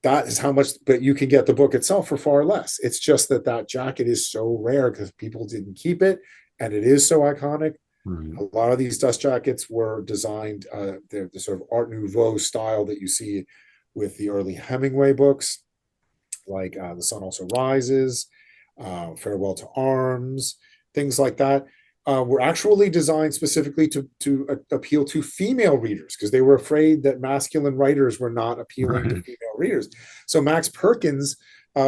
That is how much, but you can get the book itself for far less. It's just that jacket is so rare because people didn't keep it, and it is so iconic. A lot of these dust jackets were designed, they're the sort of Art Nouveau style that you see with the early Hemingway books, like The Sun Also Rises, Farewell to Arms, things like that, were actually designed specifically to appeal to female readers, because they were afraid that masculine writers were not appealing to female readers. So Max Perkins, he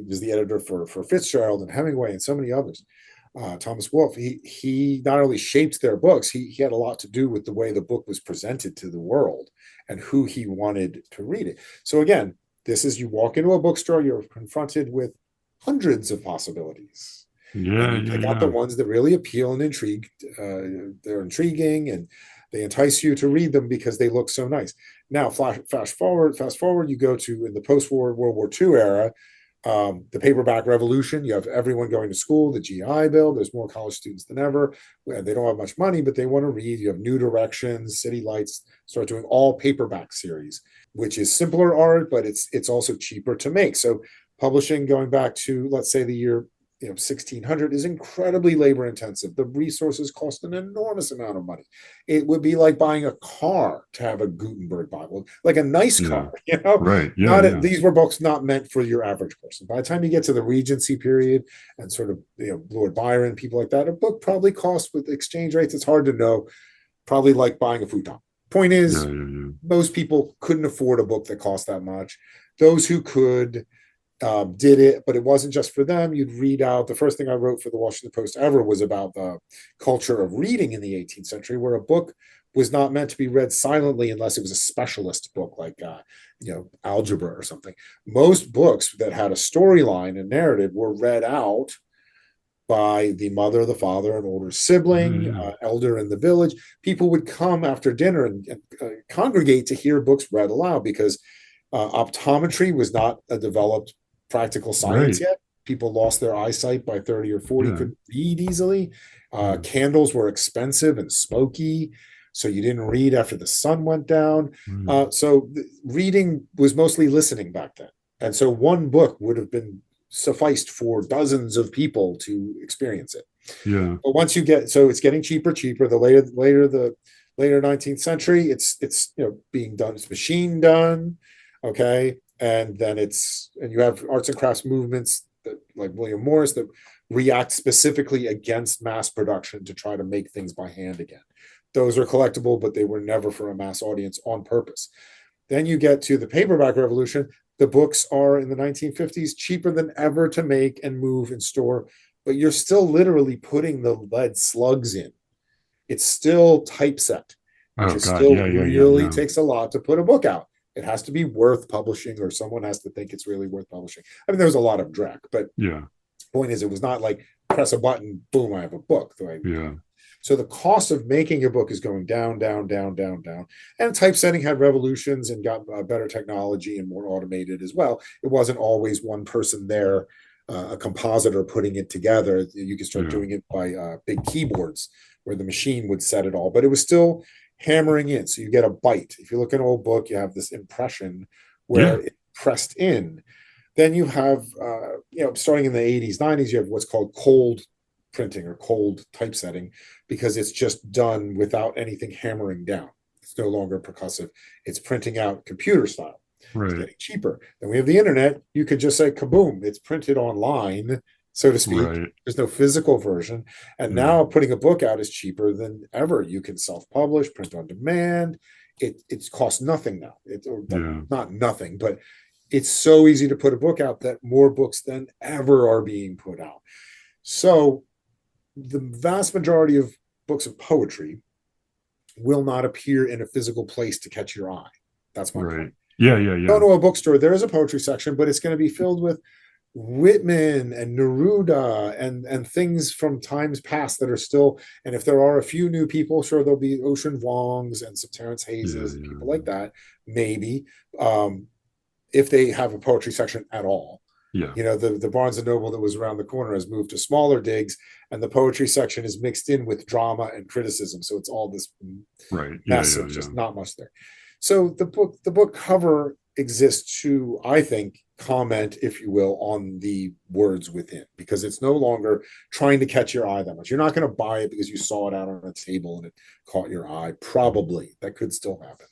was the editor for Fitzgerald and Hemingway and so many others. Thomas Wolfe, he not only shaped their books, he had a lot to do with the way the book was presented to the world and who he wanted to read it. So again, this is, you walk into a bookstore, you're confronted with hundreds of possibilities. You pick out the ones that really appeal and intrigue. They're intriguing and they entice you to read them because they look so nice. Now, fast forward, you go to, in the post-war World War II era, the paperback revolution. You have everyone going to school, the GI Bill. There's more college students than ever. They don't have much money, but they want to read. You have New Directions, City Lights start doing all paperback series, which is simpler art, but it's also cheaper to make. So publishing, going back to, let's say, the year 1600, is incredibly labor intensive. The resources cost an enormous amount of money. It would be like buying a car to have a Gutenberg Bible, like a nice car, These were books not meant for your average person. By the time you get to the Regency period and sort of Lord Byron, people like that, a book probably costs, with exchange rates, it's hard to know, probably like buying a futon. Point is, most people couldn't afford a book that cost that much. Those who could did it, but it wasn't just for them. You'd read out. The first thing I wrote for the Washington Post ever was about the culture of reading in the 18th century, where a book was not meant to be read silently unless it was a specialist book like algebra or something. Most books that had a storyline and narrative were read out by the mother, the father, an older sibling, elder in the village. People would come after dinner and congregate to hear books read aloud, because optometry was not a developed practical science yet. People lost their eyesight by 30 or 40, couldn't read easily. Candles were expensive and smoky. So you didn't read after the sun went down. Mm. So reading was mostly listening back then. And so one book would have been sufficed for dozens of people to experience it. Yeah. But once you get, so it's getting cheaper. The later 19th century, it's being done, it's machine done. Okay. And then and you have arts and crafts movements that, like William Morris, that react specifically against mass production to try to make things by hand again. Those are collectible, but they were never for a mass audience on purpose. Then you get to the paperback revolution. The books are in the 1950s cheaper than ever to make and move and store, but you're still literally putting the lead slugs in. It's still typeset, which Oh is God. still Yeah. Yeah. Yeah. really No. takes a lot to put a book out. It has to be worth publishing, or someone has to think it's really worth publishing. I mean, there's a lot of dreck, but Yeah. point is, it was not like press a button, boom, I have a book. Yeah. So the cost of making a book is going down, down, down, down, down. And typesetting had revolutions and got better technology and more automated as well. It wasn't always one person there, a compositor putting it together. You could start doing it by big keyboards where the machine would set it all, but it was still hammering in. So you get a bite. If you look at an old book, you have this impression where it's pressed in. Then you have, starting in the 80s, 90s, you have what's called cold printing or cold typesetting, because it's just done without anything hammering down. It's no longer percussive. It's printing out computer style. Right. It's getting cheaper. Then we have the internet. You could just say, kaboom, it's printed online, so to speak. Right. There's no physical version. And now putting a book out is cheaper than ever. You can self-publish, print on demand. It costs nothing now. Not nothing, but it's so easy to put a book out that more books than ever are being put out. So the vast majority of books of poetry will not appear in a physical place to catch your eye. That's my point. Yeah. Go to a bookstore, there is a poetry section, but it's going to be filled with Whitman and Neruda and things from times past that are still, and if there are a few new people, sure, there'll be Ocean Vuongs and some Terrence Hayes and people like that, maybe, if they have a poetry section at all. Yeah. The Barnes and Noble that was around the corner has moved to smaller digs, and the poetry section is mixed in with drama and criticism. So it's all this mess of just not much there. So the book cover exists to, I think, comment, if you will, on the words within, because it's no longer trying to catch your eye that much. You're not going to buy it because you saw it out on a table and it caught your eye. Probably that could still happen.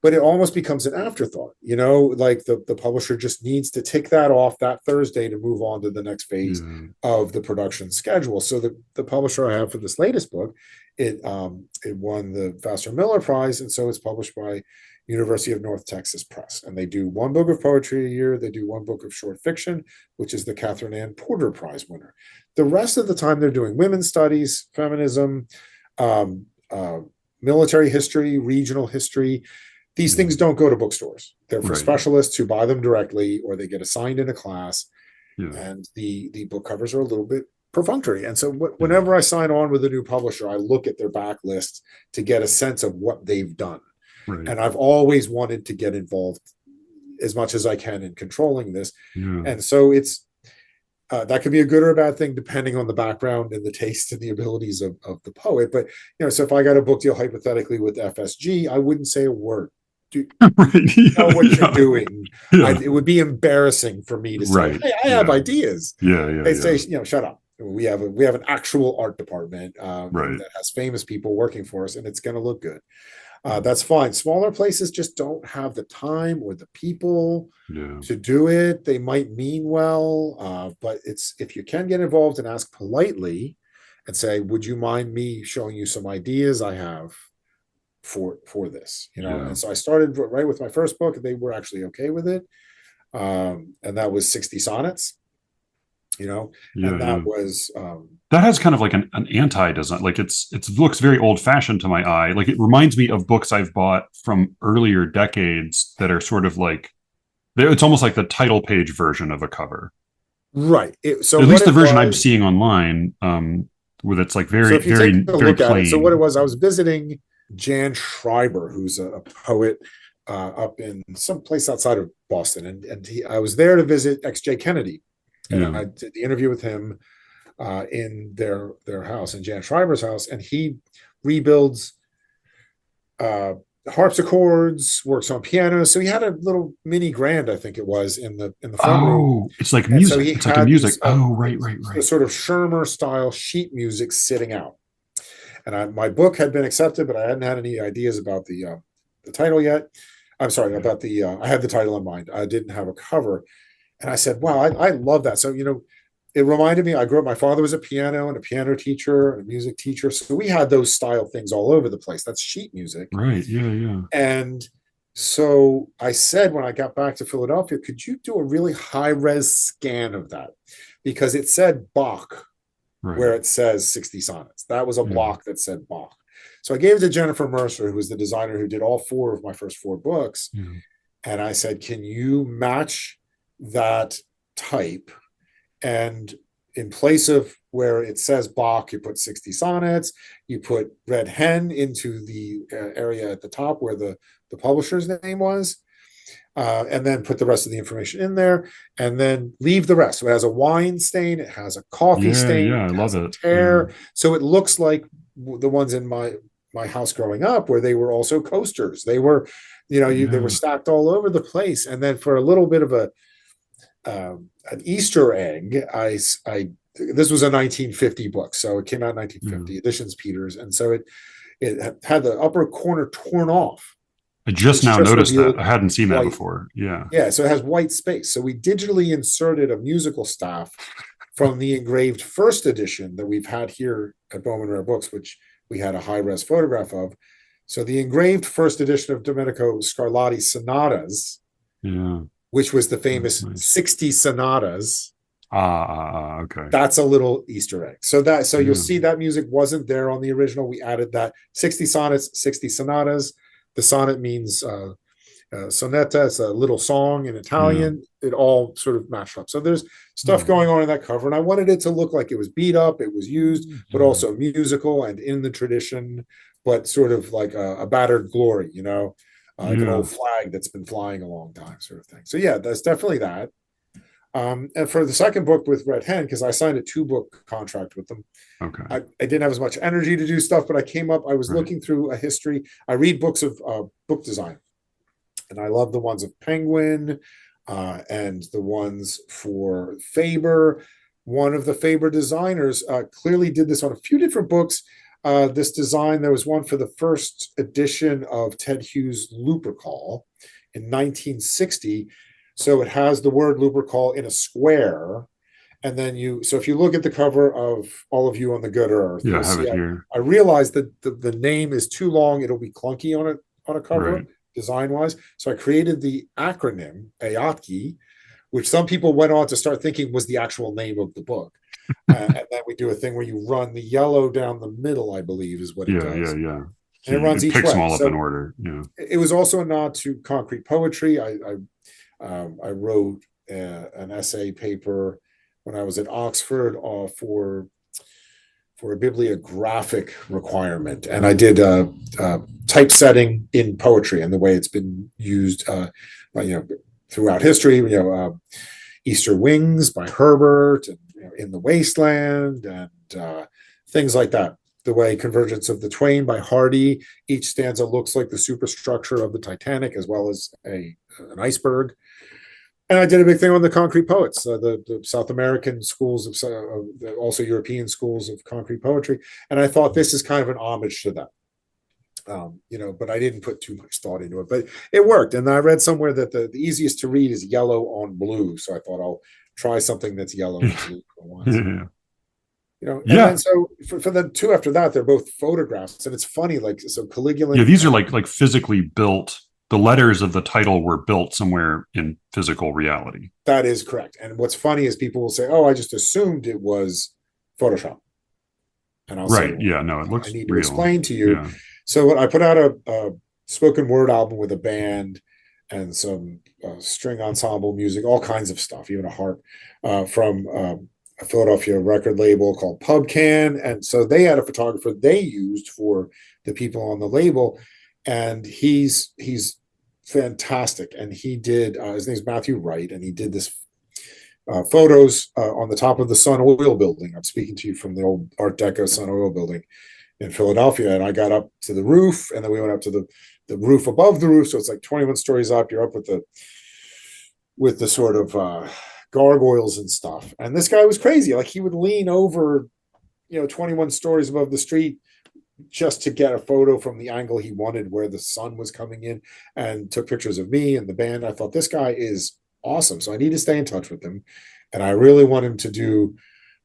But it almost becomes an afterthought, like the publisher just needs to tick that off that Thursday to move on to the next phase of the production schedule. So the publisher I have for this latest book, it won the Vassar Miller Prize, and so it's published by University of North Texas Press. And they do one book of poetry a year. They do one book of short fiction, which is the Catherine Ann Porter Prize winner. The rest of the time they're doing women's studies, feminism, military history, regional history. These things don't go to bookstores. They're for specialists who buy them directly, or they get assigned in a class. And the book covers are a little bit perfunctory. And so whenever I sign on with a new publisher, I look at their backlist to get a sense of what they've done. And I've always wanted to get involved as much as I can in controlling this. And so it's that could be a good or a bad thing, depending on the background and the taste and the abilities of the poet. But, so if I got a book deal hypothetically with FSG, I wouldn't say a word. You know what you're doing. It would be embarrassing for me to say, hey, I have ideas. They say, shut up. We have an actual art department that has famous people working for us, and it's going to look good. That's fine. Smaller places just don't have the time or the people to do it. They might mean well, but if you can get involved and ask politely and say, would you mind me showing you some ideas I have for this, And so I started right with my first book. They were actually okay with it. And that was 60 sonnets, and that was that has kind of like an anti-design, like it looks very old-fashioned to my eye. Like it reminds me of books I've bought from earlier decades that are sort of like, it's almost like the title page version of a cover, right? So at least the version I'm seeing online, where it's like very very plain. So what it was, I was visiting Jan Schreiber, who's a poet up in some place outside of Boston, and I was there to visit X.J. Kennedy, and I did the interview with him in their house, in Jan Schreiber's house, and he rebuilds harpsichords, works on piano. So he had a little mini grand, I think it was, in the front room. Oh, it's like And so music. he It's like a had music. these Oh, right. sort of Schirmer style sheet music sitting out. And my book had been accepted, but I hadn't had any ideas about the title yet. I'm sorry about the. I had the title in mind. I didn't have a cover, and I said, "Wow, I love that." So it reminded me. I grew up. My father was a piano and a piano teacher and a music teacher, so we had those style things all over the place. That's sheet music, Right. Yeah. and so I said when I got back to Philadelphia, could you do a really high res scan of that? Because it said Bach where Right. it says 60 sonnets. That was a Yeah. block that said Bach. So I gave it to Jennifer Mercer, who was the designer who did all 4 of my first 4 books. Yeah. And I said, can you match that type? And in place of where it says Bach, you put 60 sonnets, you put Red Hen into the area at the top where the publisher's name was. And then put the rest of the information in there, and then leave the rest. So it has a wine stain, it has a coffee stain, Yeah. I it love has a it. tear. So it looks like the ones in my house growing up, where they were also coasters. They were, they were stacked all over the place. And then for a little bit of an Easter egg, I this was a 1950 book, so it came out in 1950. Editions Peters, and so it had the upper corner torn off. I just now noticed that. I hadn't seen that before. Yeah, so it has white space. So we digitally inserted a musical staff from the engraved first edition that we've had here at Bowman Rare Books, which we had a high-res photograph of. So the engraved first edition of Domenico Scarlatti's sonatas, which was the famous 60 sonatas. Okay. That's a little Easter egg. So you'll see that music wasn't there on the original. We added that 60 sonnets, 60 sonatas. The sonnet means sonetta. It's a little song in Italian. It all sort of matched up. So there's stuff going on in that cover, and I wanted it to look like it was beat up, it was used, but also musical and in the tradition, but sort of like a battered glory, like an old flag that's been flying a long time, sort of thing. So yeah, that's definitely that. And for the second book with Red Hen, because I signed a 2-book contract with them, I didn't have as much energy to do stuff, but I was looking through a history. I read books of book design, and I love the ones of Penguin and the ones for Faber. One of the Faber designers clearly did this on a few different books. This design, there was one for the first edition of Ted Hughes' Lupercal in 1960. So it has the word Lupercal in a square. And then if you look at the cover of All of You on the Good Earth, I have it here. I realized that the name is too long. It'll be clunky on a cover, design-wise. So I created the acronym, AOTKI, which some people went on to start thinking was the actual name of the book. And then we do a thing where you run the yellow down the middle, I believe is what it does. Yeah. And it runs each way. Picks them all up in order. Yeah. It was also a nod to concrete poetry. I wrote an essay paper when I was at Oxford for a bibliographic requirement, and I did typesetting in poetry and the way it's been used, throughout history. Easter Wings by Hilbert, and In the Wasteland, and things like that. The way Convergence of the Twain by Hardy. Each stanza looks like the superstructure of the Titanic as well as an iceberg. And I did a big thing on the concrete poets, the South American schools of also European schools of concrete poetry. And I thought this is kind of an homage to that. But I didn't put too much thought into it, but it worked. And I read somewhere that the easiest to read is yellow on blue. So I thought I'll try something that's yellow and blue for once. And then so for the 2 after that, they're both photographs. And it's funny, so Caligula. Yeah, these are like physically built. The letters of the title were built somewhere in physical reality. That is correct. And what's funny is people will say, "Oh, I just assumed it was Photoshop." And I'll say, no, it looks I need real. to explain to you. Yeah. So I put out a spoken word album with a band and some string ensemble music, all kinds of stuff, even a harp, from a Philadelphia record label called Pubcan. And so they had a photographer they used for the people on the label. And he's fantastic. And he did, his name's Matthew Wright, and he did this photos on the top of the Sun Oil building. I'm speaking to you from the old Art Deco Sun Oil building. in Philadelphia, and I got up to the roof, and then we went up to the roof above the roof, so it's like 21 stories up. You're up with the sort of gargoyles and stuff. And this guy was crazy. Like he would lean over, 21 stories above the street just to get a photo from the angle he wanted where the sun was coming in, and took pictures of me and the band. I thought, this guy is awesome. So I need to stay in touch with him. And I really want him to do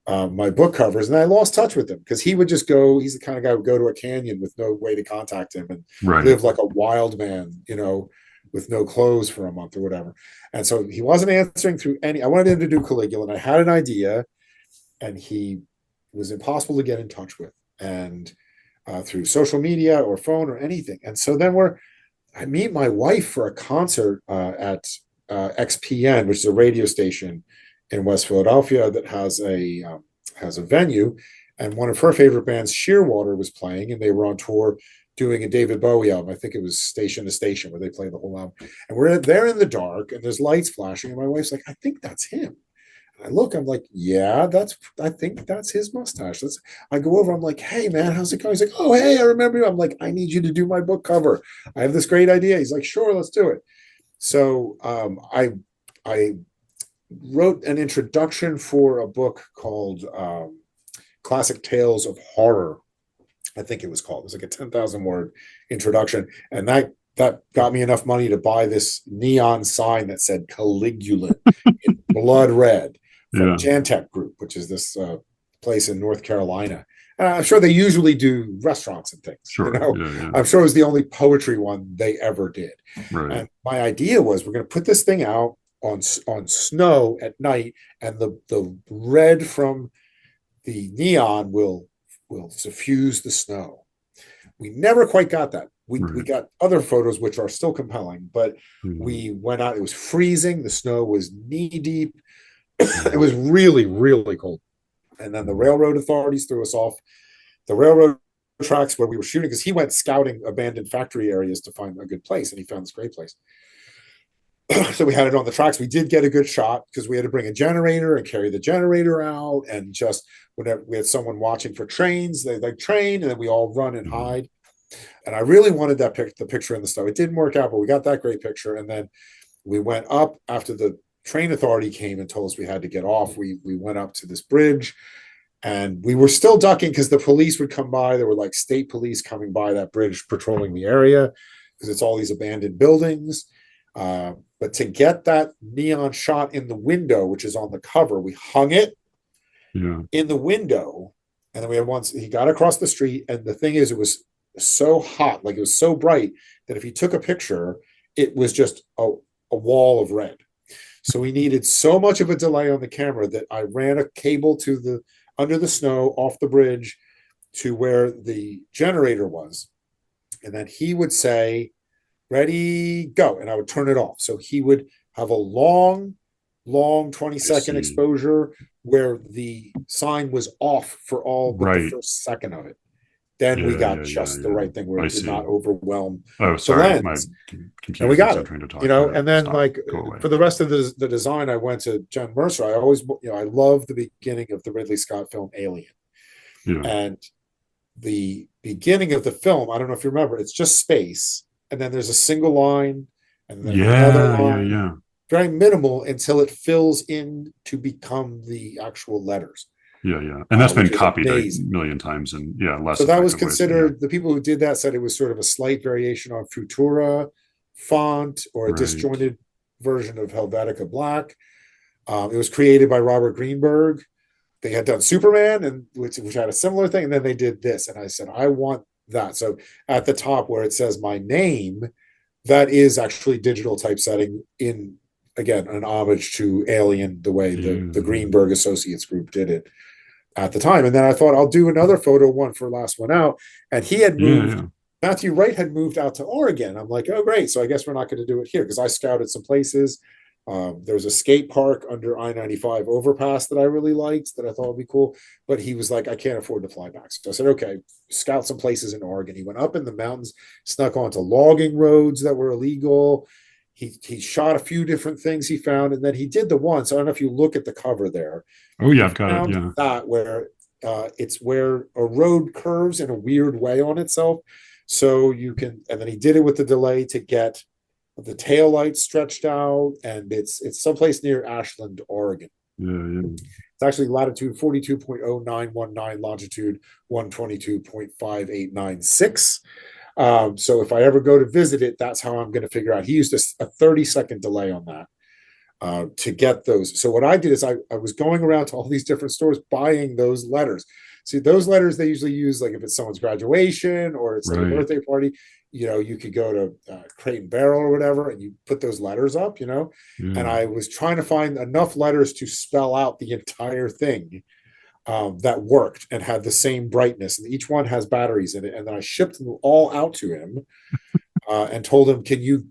my book covers. And I lost touch with him because he would just go, he's the kind of guy who would go to a canyon with no way to contact him and live like a wild man, with no clothes for a month or whatever. And so he wasn't answering through I wanted him to do Caligula, and I had an idea, and he was impossible to get in touch with, and through social media or phone or anything. And so then I meet my wife for a concert at XPN, which is a radio station in West Philadelphia that has a venue, and one of her favorite bands, Shearwater, was playing, and they were on tour doing a David Bowie album. I think it was Station to Station, where they play the whole album. And we're there in the dark, and there's lights flashing, and my wife's like, I think that's him. And I look, I'm like, yeah, I think that's his mustache. I go over, I'm like, hey man, how's it going? He's like, oh hey, I remember you. I'm like, I need you to do my book cover. I have this great idea. He's like, sure, let's do it. So I wrote an introduction for a book called Classic Tales of Horror, I think it was called. It was like a 10,000 word introduction. And that got me enough money to buy this neon sign that said Caligula in blood red from Jantech Group, which is this place in North Carolina. I'm sure they usually do restaurants and things. Sure. I'm sure it was the only poetry one they ever did. Right. And my idea was, we're going to put this thing out on snow at night, and the red from the neon will suffuse the snow. We never quite got that. We got other photos which are still compelling, but we went out. It was freezing. The snow was knee deep. It was really, really cold. And then the railroad authorities threw us off the railroad tracks where we were shooting, because he went scouting abandoned factory areas to find a good place, and he found this great place. So we had it on the tracks. We did get a good shot because we had to bring a generator and carry the generator out, and just whenever we had someone watching for trains, they train, and then we all run and hide. And I really wanted the picture in the snow. It didn't work out, but we got that great picture. And then we went up after the train authority came and told us we had to get off. We went up to this bridge, and we were still ducking because the police would come by. There were like state police coming by that bridge patrolling the area because it's all these abandoned buildings. But to get that neon shot in the window, which is on the cover, we hung it in the window. And then we had once he got across the street. And the thing is, it was so hot, like it was so bright, that if he took a picture, it was just a wall of red. So we needed so much of a delay on the camera that I ran a cable to under the snow off the bridge to where the generator was. And then he would say, ready, go. And I would turn it off. So he would have a long 20-second exposure where the sign was off for all but the first second of it. Then we got the right thing where it did not overwhelm the lens. And we got it, and then for the rest of the design, I went to Jen Mercer. I always, I love the beginning of the Ridley Scott film Alien. And the beginning of the film, I don't know if you remember, it's just space. And then there's a single line, and then another line, very minimal, until it fills in to become the actual letters. And that's been copied a million times, and less. So that was considered. The people who did that said it was sort of a slight variation on Futura font, or a disjointed version of Helvetica Black. It was created by Robert Greenberg. They had done Superman, and which had a similar thing, and then they did this. And I said, I want that. So at the top where it says my name, that is actually digital typesetting, in again an homage to Alien, the way the Greenberg Associates group did it at the time. And then I thought, I'll do another photo one for Last One Out. And he had moved, Matthew Wright had moved out to Oregon. I'm like, oh great, so I guess we're not going to do it here, because I scouted some places. There's a skate park under I-95 overpass that I really liked, that I thought would be cool. But he was like, I can't afford to fly back. So I said, okay, scout some places in Oregon. He went up in the mountains, snuck onto logging roads that were illegal. He shot a few different things he found, and then he did the one. So I don't know if you look at the cover there. Oh yeah, I've got it. That where it's where a road curves in a weird way on itself. So you can, and then he did it with the delay to get the tail lights stretched out, and it's someplace near Ashland, Oregon. Yeah. It's actually latitude 42.0919, longitude 122.5896. So if I ever go to visit it, that's how I'm going to figure out. He used a 30-second delay on that to get those. So what I did is I was going around to all these different stores buying those letters. See, those letters they usually use, like if it's someone's graduation or it's like a birthday party, you could go to Crate and Barrel or whatever, and you put those letters up, and I was trying to find enough letters to spell out the entire thing that worked and had the same brightness. And each one has batteries in it. And then I shipped them all out to him and told him, can you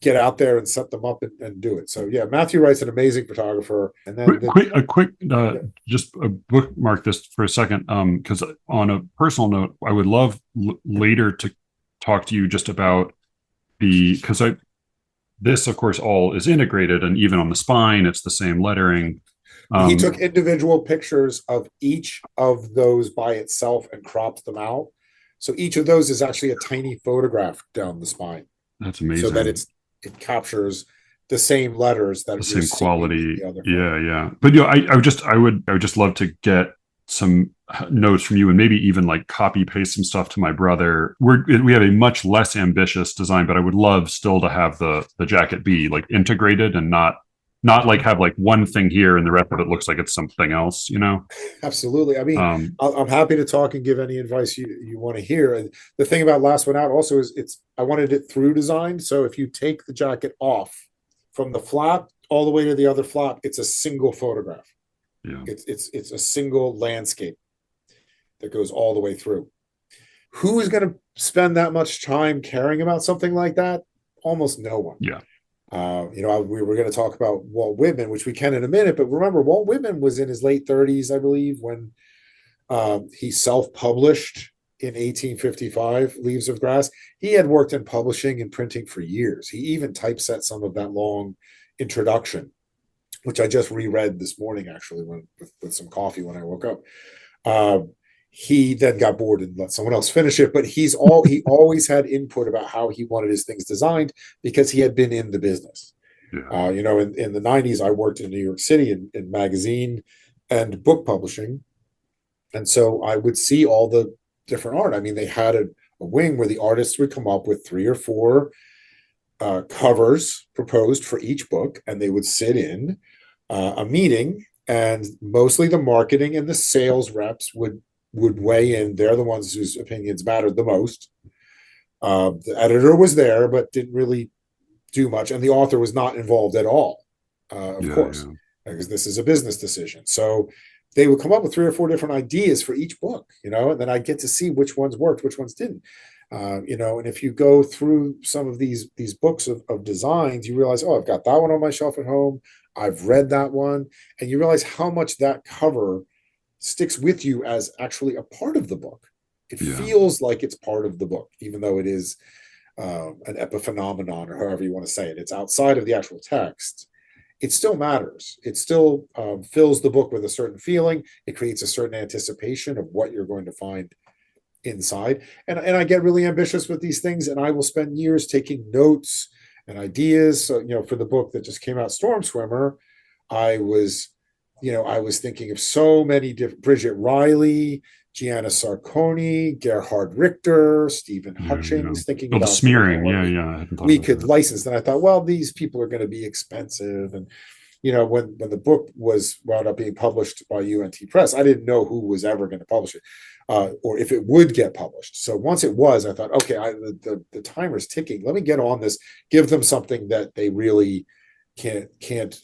get out there and set them up and do it? So yeah, Matthew Wright's an amazing photographer. And then just bookmark this for a second, because on a personal note, I would love later to talk to you just about because this of course all is integrated, and even on the spine it's the same lettering. He took individual pictures of each of those by itself and cropped them out, so each of those is actually a tiny photograph down the spine. That's amazing. So that it captures the same letters, that the same quality. Yeah. But I would just love to get some notes from you, and maybe even like copy paste some stuff to my brother. We have a much less ambitious design, but I would love still to have the jacket be like integrated and not like have like one thing here and the rest of it looks like it's something else, Absolutely. I mean, I'm happy to talk and give any advice you want to hear. And the thing about Last One Out also is I wanted it through designed. So if you take the jacket off from the flap all the way to the other flap, it's a single photograph. Yeah. It's a single landscape that goes all the way through. Who is going to spend that much time caring about something like that? Almost no one. Yeah. We were going to talk about Walt Whitman, which we can in a minute, but remember, Walt Whitman was in his late 30s, I believe, when he self-published in 1855, Leaves of Grass. He had worked in publishing and printing for years. He even typeset some of that long introduction, which I just reread this morning, actually, with some coffee when I woke up. He then got bored and let someone else finish it, but he always had input about how he wanted his things designed because he had been in the business. Yeah. In the 90s, I worked in New York City in magazine and book publishing. And so I would see all the different art. I mean, they had a wing where the artists would come up with 3 or 4 covers proposed for each book, and they would sit in a meeting, and mostly the marketing and the sales reps would weigh in. They're the ones whose opinions mattered the most. The editor was there, but didn't really do much, and the author was not involved at all, of course, because this is a business decision. So they would come up with 3 or 4 different ideas for each book, and then I'd get to see which ones worked, which ones didn't. And if you go through some of these books of designs, you realize, I've got that one on my shelf at home. I've read that one. And you realize how much that cover sticks with you as actually a part of the book. It feels like it's part of the book, even though it is an epiphenomenon, or however you want to say it. It's outside of the actual text. It still matters. It still fills the book with a certain feeling. It creates a certain anticipation of what you're going to find inside. And I get really ambitious with these things, and I will spend years taking notes and ideas. So, for the book that just came out, Storm Swimmer, I was thinking of so many different, Bridget Riley, Gianna Sarconi, Gerhard Richter, Stephen Hutchings, thinking about the smearing. We could license. And I thought, well, these people are going to be expensive. And, when the book wound up being published by UNT Press, I didn't know who was ever going to publish it, or if it would get published. So once it was, I thought, okay, the timer's ticking. Let me get on this, give them something that they really can't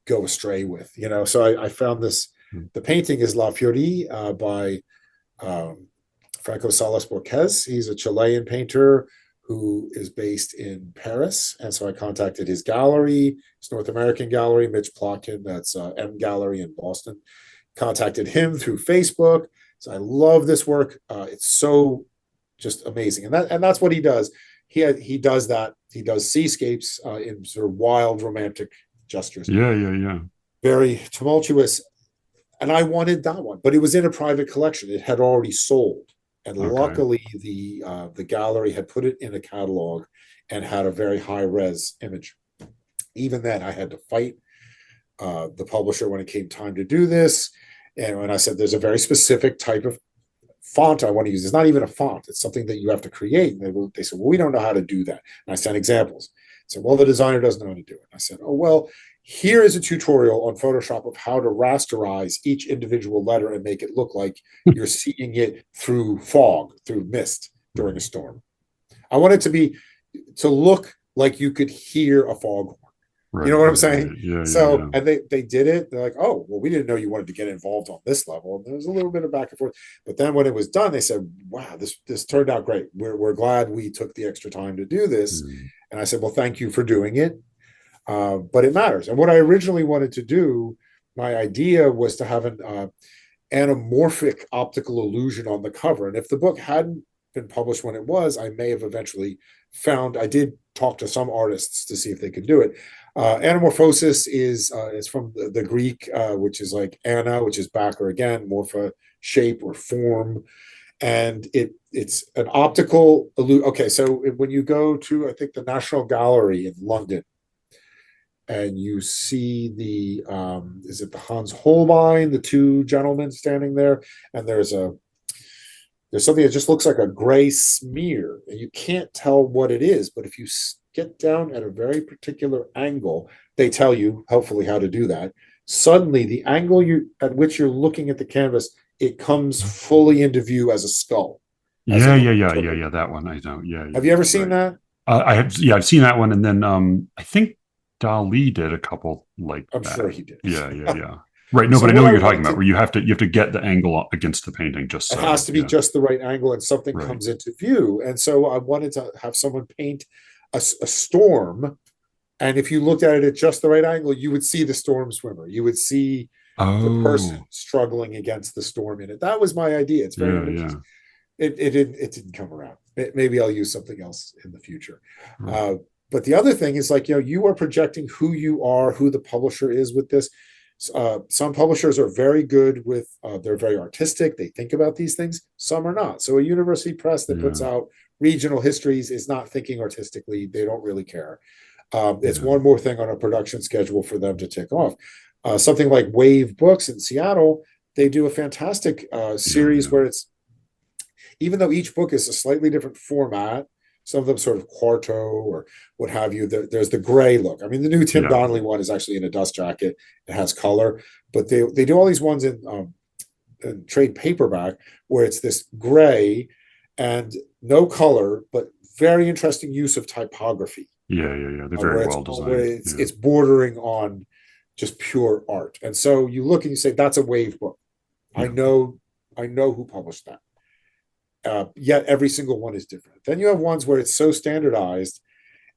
go astray with, So I found this. The painting is La Fiori by Franco Salas Borges. He's a Chilean painter who is based in Paris. And so I contacted his gallery, his North American gallery, Mitch Plotkin, that's M Gallery in Boston. Contacted him through Facebook. So I love this work. It's so just amazing. And that's what he does. He does that. He does seascapes in sort of wild, romantic gestures. Yeah. Very tumultuous. and I wanted that one, but it was in a private collection. It had already sold, and luckily the gallery had put it in a catalog and had a very high res image. Even then, I had to fight the publisher when it came time to do this. And when I said there's a very specific type of font I want to use, it's not even a font, it's something that you have to create. And they said, well, we don't know how to do that. And I sent examples. I said, well, the designer doesn't know how to do it. I said, oh, well, here is a tutorial on Photoshop of how to rasterize each individual letter and make it look like you're seeing it through fog, through mist during a storm. I want it to look like you could hear a foghorn. Right, you know what I'm saying? Yeah. And they did it. They're like, oh, well, we didn't know you wanted to get involved on this level. And there was a little bit of back and forth. But then when it was done, they said, wow, this turned out great. We're glad we took the extra time to do this. And I said, well, thank you for doing it. But it matters. And what I originally wanted to do, my idea was to have an anamorphic optical illusion on the cover. And if the book hadn't been published when it was, I may have eventually I did talk to some artists to see if they could do it. Anamorphosis is it's from the Greek, which is like ana, which is back or again, morpha, shape or form. And it's an optical illusion. Okay, so when you go to, I think, the National Gallery in London, and you see is it the Hans Holbein, the two gentlemen standing there, and there's something that just looks like a gray smear, and you can't tell what it is, but if you get down at a very particular angle, they tell you, hopefully, how to do that. Suddenly, the angle at which you're looking at the canvas, it comes fully into view as a skull. Yeah. That one, I know. Yeah. Have you ever seen that? I've seen that one, and then I think Dali did a couple like I'm that. Sure he did. Yeah. Right. No, but I know what you're talking about, where you have to get the angle against the painting. Just so, it has to be just the right angle, and something comes into view. And so I wanted to have someone paint a storm, and if you looked at it at just the right angle, you would see the storm swimmer. You would see the person struggling against the storm in it. That was my idea. It's very interesting. It didn't come around. Maybe I'll use something else in the future. Right. But the other thing is, like, you are projecting who you are, who the publisher is with this. Some publishers are very good with, they're very artistic. They think about these things. Some are not. So a university press that puts out regional histories is not thinking artistically. They don't really care. It's one more thing on a production schedule for them to tick off. Something like Wave Books in Seattle, they do a fantastic series where it's, even though each book is a slightly different format, some of them sort of quarto or what have you, there's the gray look. I mean, the new Tim Donnelly one is actually in a dust jacket. It has color, but they do all these ones in trade paperback where it's this gray and no color, but very interesting use of typography. They're very well designed. It's bordering on just pure art. And so you look and you say, that's a Wave book. I know who published that. Yet every single one is different. Then you have ones where it's so standardized,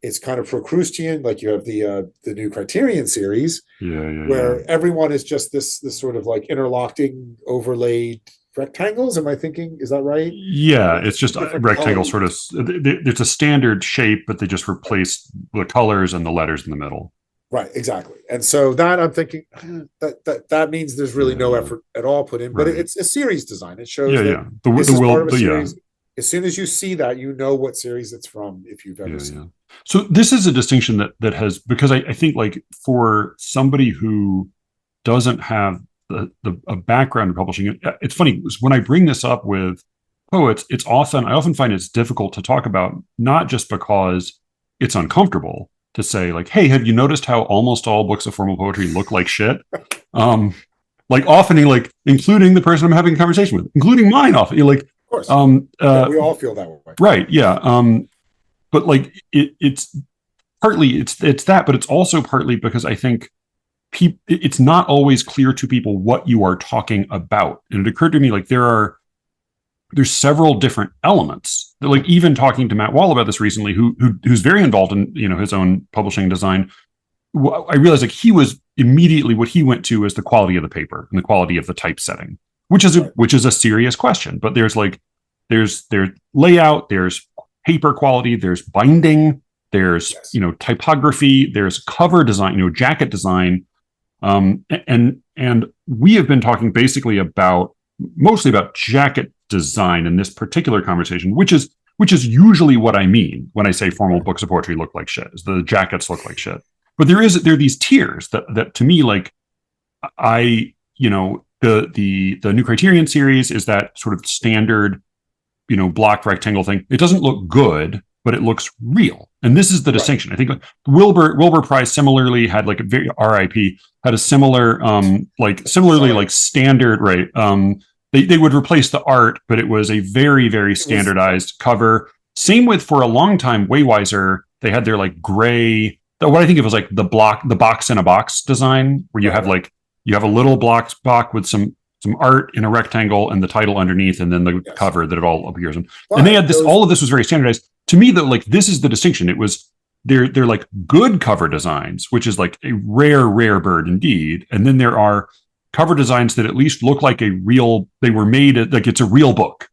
it's kind of Procrustean, like you have the new Criterion series, where everyone is just this sort of like interlocking, overlaid rectangles. Am I thinking, is that right? Yeah, it's just a rectangle sort of. It's a standard shape, but they just replaced the colors and the letters in the middle. Right, exactly. And so that I'm thinking that means there's really no effort at all put in, but it's a series design. It shows series. As soon as you see that, you know what series it's from if you've ever seen it. So this is a distinction that has, because I think, like, for somebody who doesn't have a background in publishing, it's funny when I bring this up with poets, I often find it's difficult to talk about, not just because it's uncomfortable to say, like, hey, have you noticed how almost all books of formal poetry look like shit? Like, often, like, including the person I'm having a conversation with, including mine, often, like, of course, we all feel that way, right? Yeah, but like, it's partly it's that, but it's also partly because I think it's not always clear to people what you are talking about, and it occurred to me, like, there's several different elements. Like, even talking to Matt Wall about this recently, who's very involved in his own publishing and design, I realized, like, he was immediately, what he went to is the quality of the paper and the quality of the typesetting, which is a serious question. But there's layout, there's paper quality, there's binding, there's typography, there's cover design, jacket design, and we have been talking basically mostly about jacket design in this particular conversation, which is usually what I mean when I say formal books of poetry look like shit. Is the jackets look like shit. But there are these tiers that to me, like, the New Criterion series is that sort of standard, block rectangle thing. It doesn't look good, but it looks real. And this is the distinction. I think Wilbur Price similarly had like a very RIP had a similar like standard, right? They would replace the art, but it was a very, very standardized cover. Same with, for a long time, Waywiser, they had their like gray, what I think it was like the box in a box design, where you have a little box with some art in a rectangle and the title underneath, and then the cover that it all appears in. And they had this, all of this was very standardized. To me, though, like, this is the distinction. It was, they're like good cover designs, which is like a rare bird indeed. And then there are cover designs that at least look like they were made like it's a real book.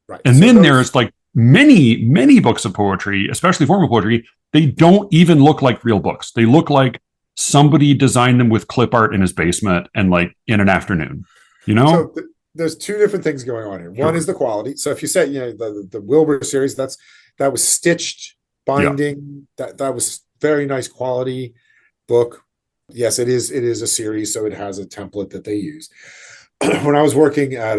Right. And so then there's like many books of poetry, especially formal poetry, they don't even look like real books. They look like somebody designed them with clip art in his basement and like in an afternoon, So there's two different things going on here. One is the quality. So if you said, the Wilbur series, that was stitched binding. Yeah. That was very nice quality book. Yes, it is a series, so it has a template that they use. When I was working at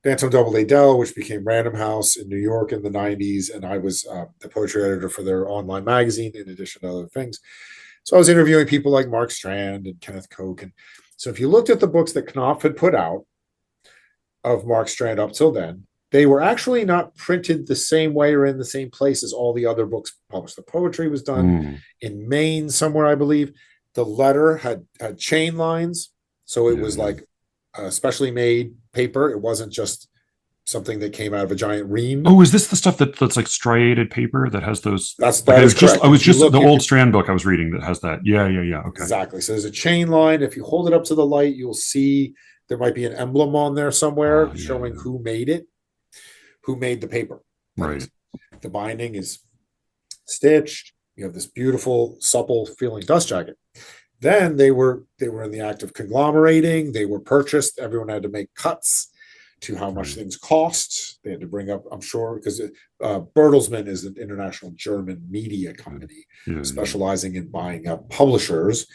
Bantam Doubleday Dell, which became Random House in New York in the 90s, and I was the poetry editor for their online magazine, in addition to other things. So I was interviewing people like Mark Strand and Kenneth Koch. And so if you looked at the books that Knopf had put out of Mark Strand up till then, they were actually not printed the same way or in the same place as all the other books published. The poetry was done in Maine somewhere, I believe. The letter had chain lines, so it was like specially made paper. It wasn't just something that came out of a giant ream. Oh, is this the stuff that's like striated paper that has those? That is correct. I was just the old Strand book I was reading that has that. Yeah. Okay. Exactly. So there's a chain line. If you hold it up to the light, you'll see there might be an emblem on there somewhere showing who made it, who made the paper. Right. The binding is stitched. You have this beautiful, supple feeling dust jacket. Then they were in the act of conglomerating. They were purchased. Everyone had to make cuts to how much things cost. They had to bring up, I'm sure, because Bertelsmann is an international German media company specializing in buying up publishers.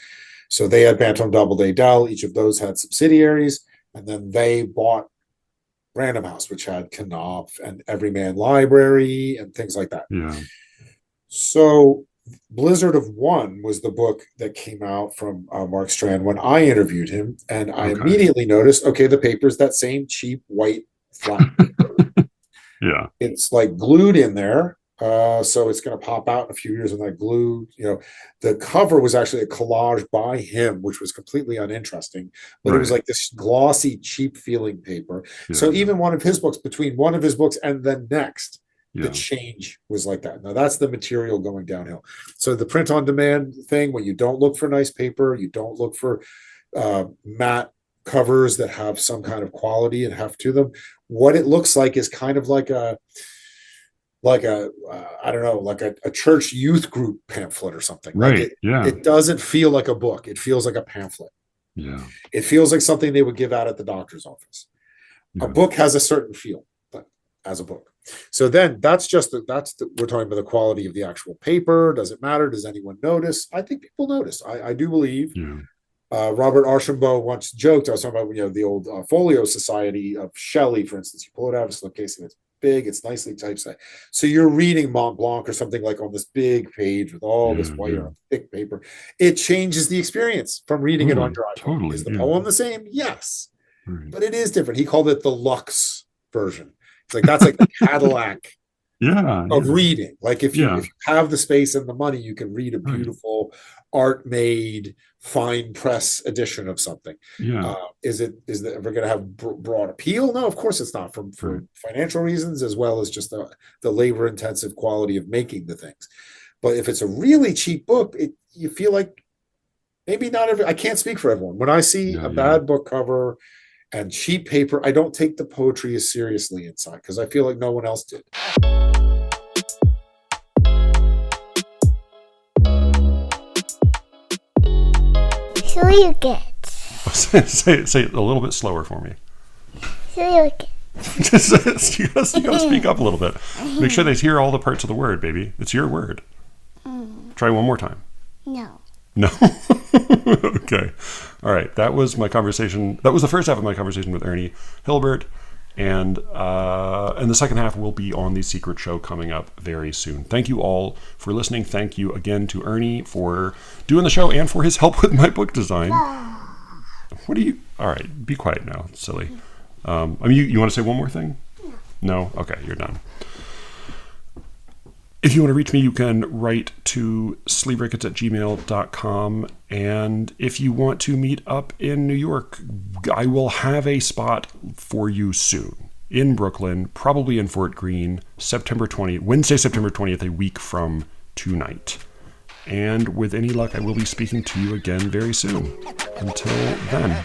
So they had Bantam Doubleday Dell. Each of those had subsidiaries. And then they bought Random House, which had Knopf and Everyman Library and things like that. Yeah. So Blizzard of One was the book that came out from Mark Strand when I interviewed him. And I immediately noticed, the paper's that same cheap white flat paper. Yeah. It's like glued in there. So it's going to pop out in a few years when that glue, the cover was actually a collage by him, which was completely uninteresting, but it was like this glossy, cheap feeling paper. So even one of his books, between one of his books and the next, the change was like that. Now that's the material going downhill. So the print on demand thing, when you don't look for nice paper, you don't look for matte covers that have some kind of quality and heft to them. What it looks like is kind of like a church youth group pamphlet or something. Right. It doesn't feel like a book. It feels like a pamphlet. Yeah. It feels like something they would give out at the doctor's office. Yeah. A book has a certain feel, but as a book. So then we're talking about the quality of the actual paper. Does it matter? Does anyone notice? I think people notice. I do believe. Yeah. Robert Archambault once joked, I was talking about, the old folio society of Shelley, for instance. You pull it out of a slipcase and it's big, it's nicely typeset. So you're reading Mont Blanc or something like on this big page with all this white thick paper. It changes the experience from reading it on dry. Totally. Is the poem the same? Yes. But it is different. He called it the luxe version. It's like that's like the Cadillac of reading. Like if you have the space and the money, you can read a beautiful art-made fine press edition of something. Is it ever going to have broad appeal? No, of course it's not, for financial reasons, as well as just the labor intensive quality of making the things. But if it's a really cheap book, you feel like maybe not I can't speak for everyone. When I see a bad book cover and cheap paper, I don't take the poetry as seriously inside because I feel like no one else did. SLEERICKETS. Say it a little bit slower for me. SLEERICKETS. You gotta speak up a little bit. Make sure they hear all the parts of the word, baby. It's your word. Try one more time. No. No? Okay. All right. That was my conversation. That was the first half of my conversation with Ernie Hilbert. And the second half will be on the Secret Show coming up very soon. Thank you all for listening. Thank you again to Ernie for doing the show and for his help with my book design. What do you... All right. Be quiet now. It's silly. You want to say one more thing? No? Okay. You're done. If you want to reach me, you can write to sleerickets@gmail.com. And if you want to meet up in New York, I will have a spot for you soon in Brooklyn, probably in Fort Greene, Wednesday, September 20th, a week from tonight. And with any luck, I will be speaking to you again very soon. Until then.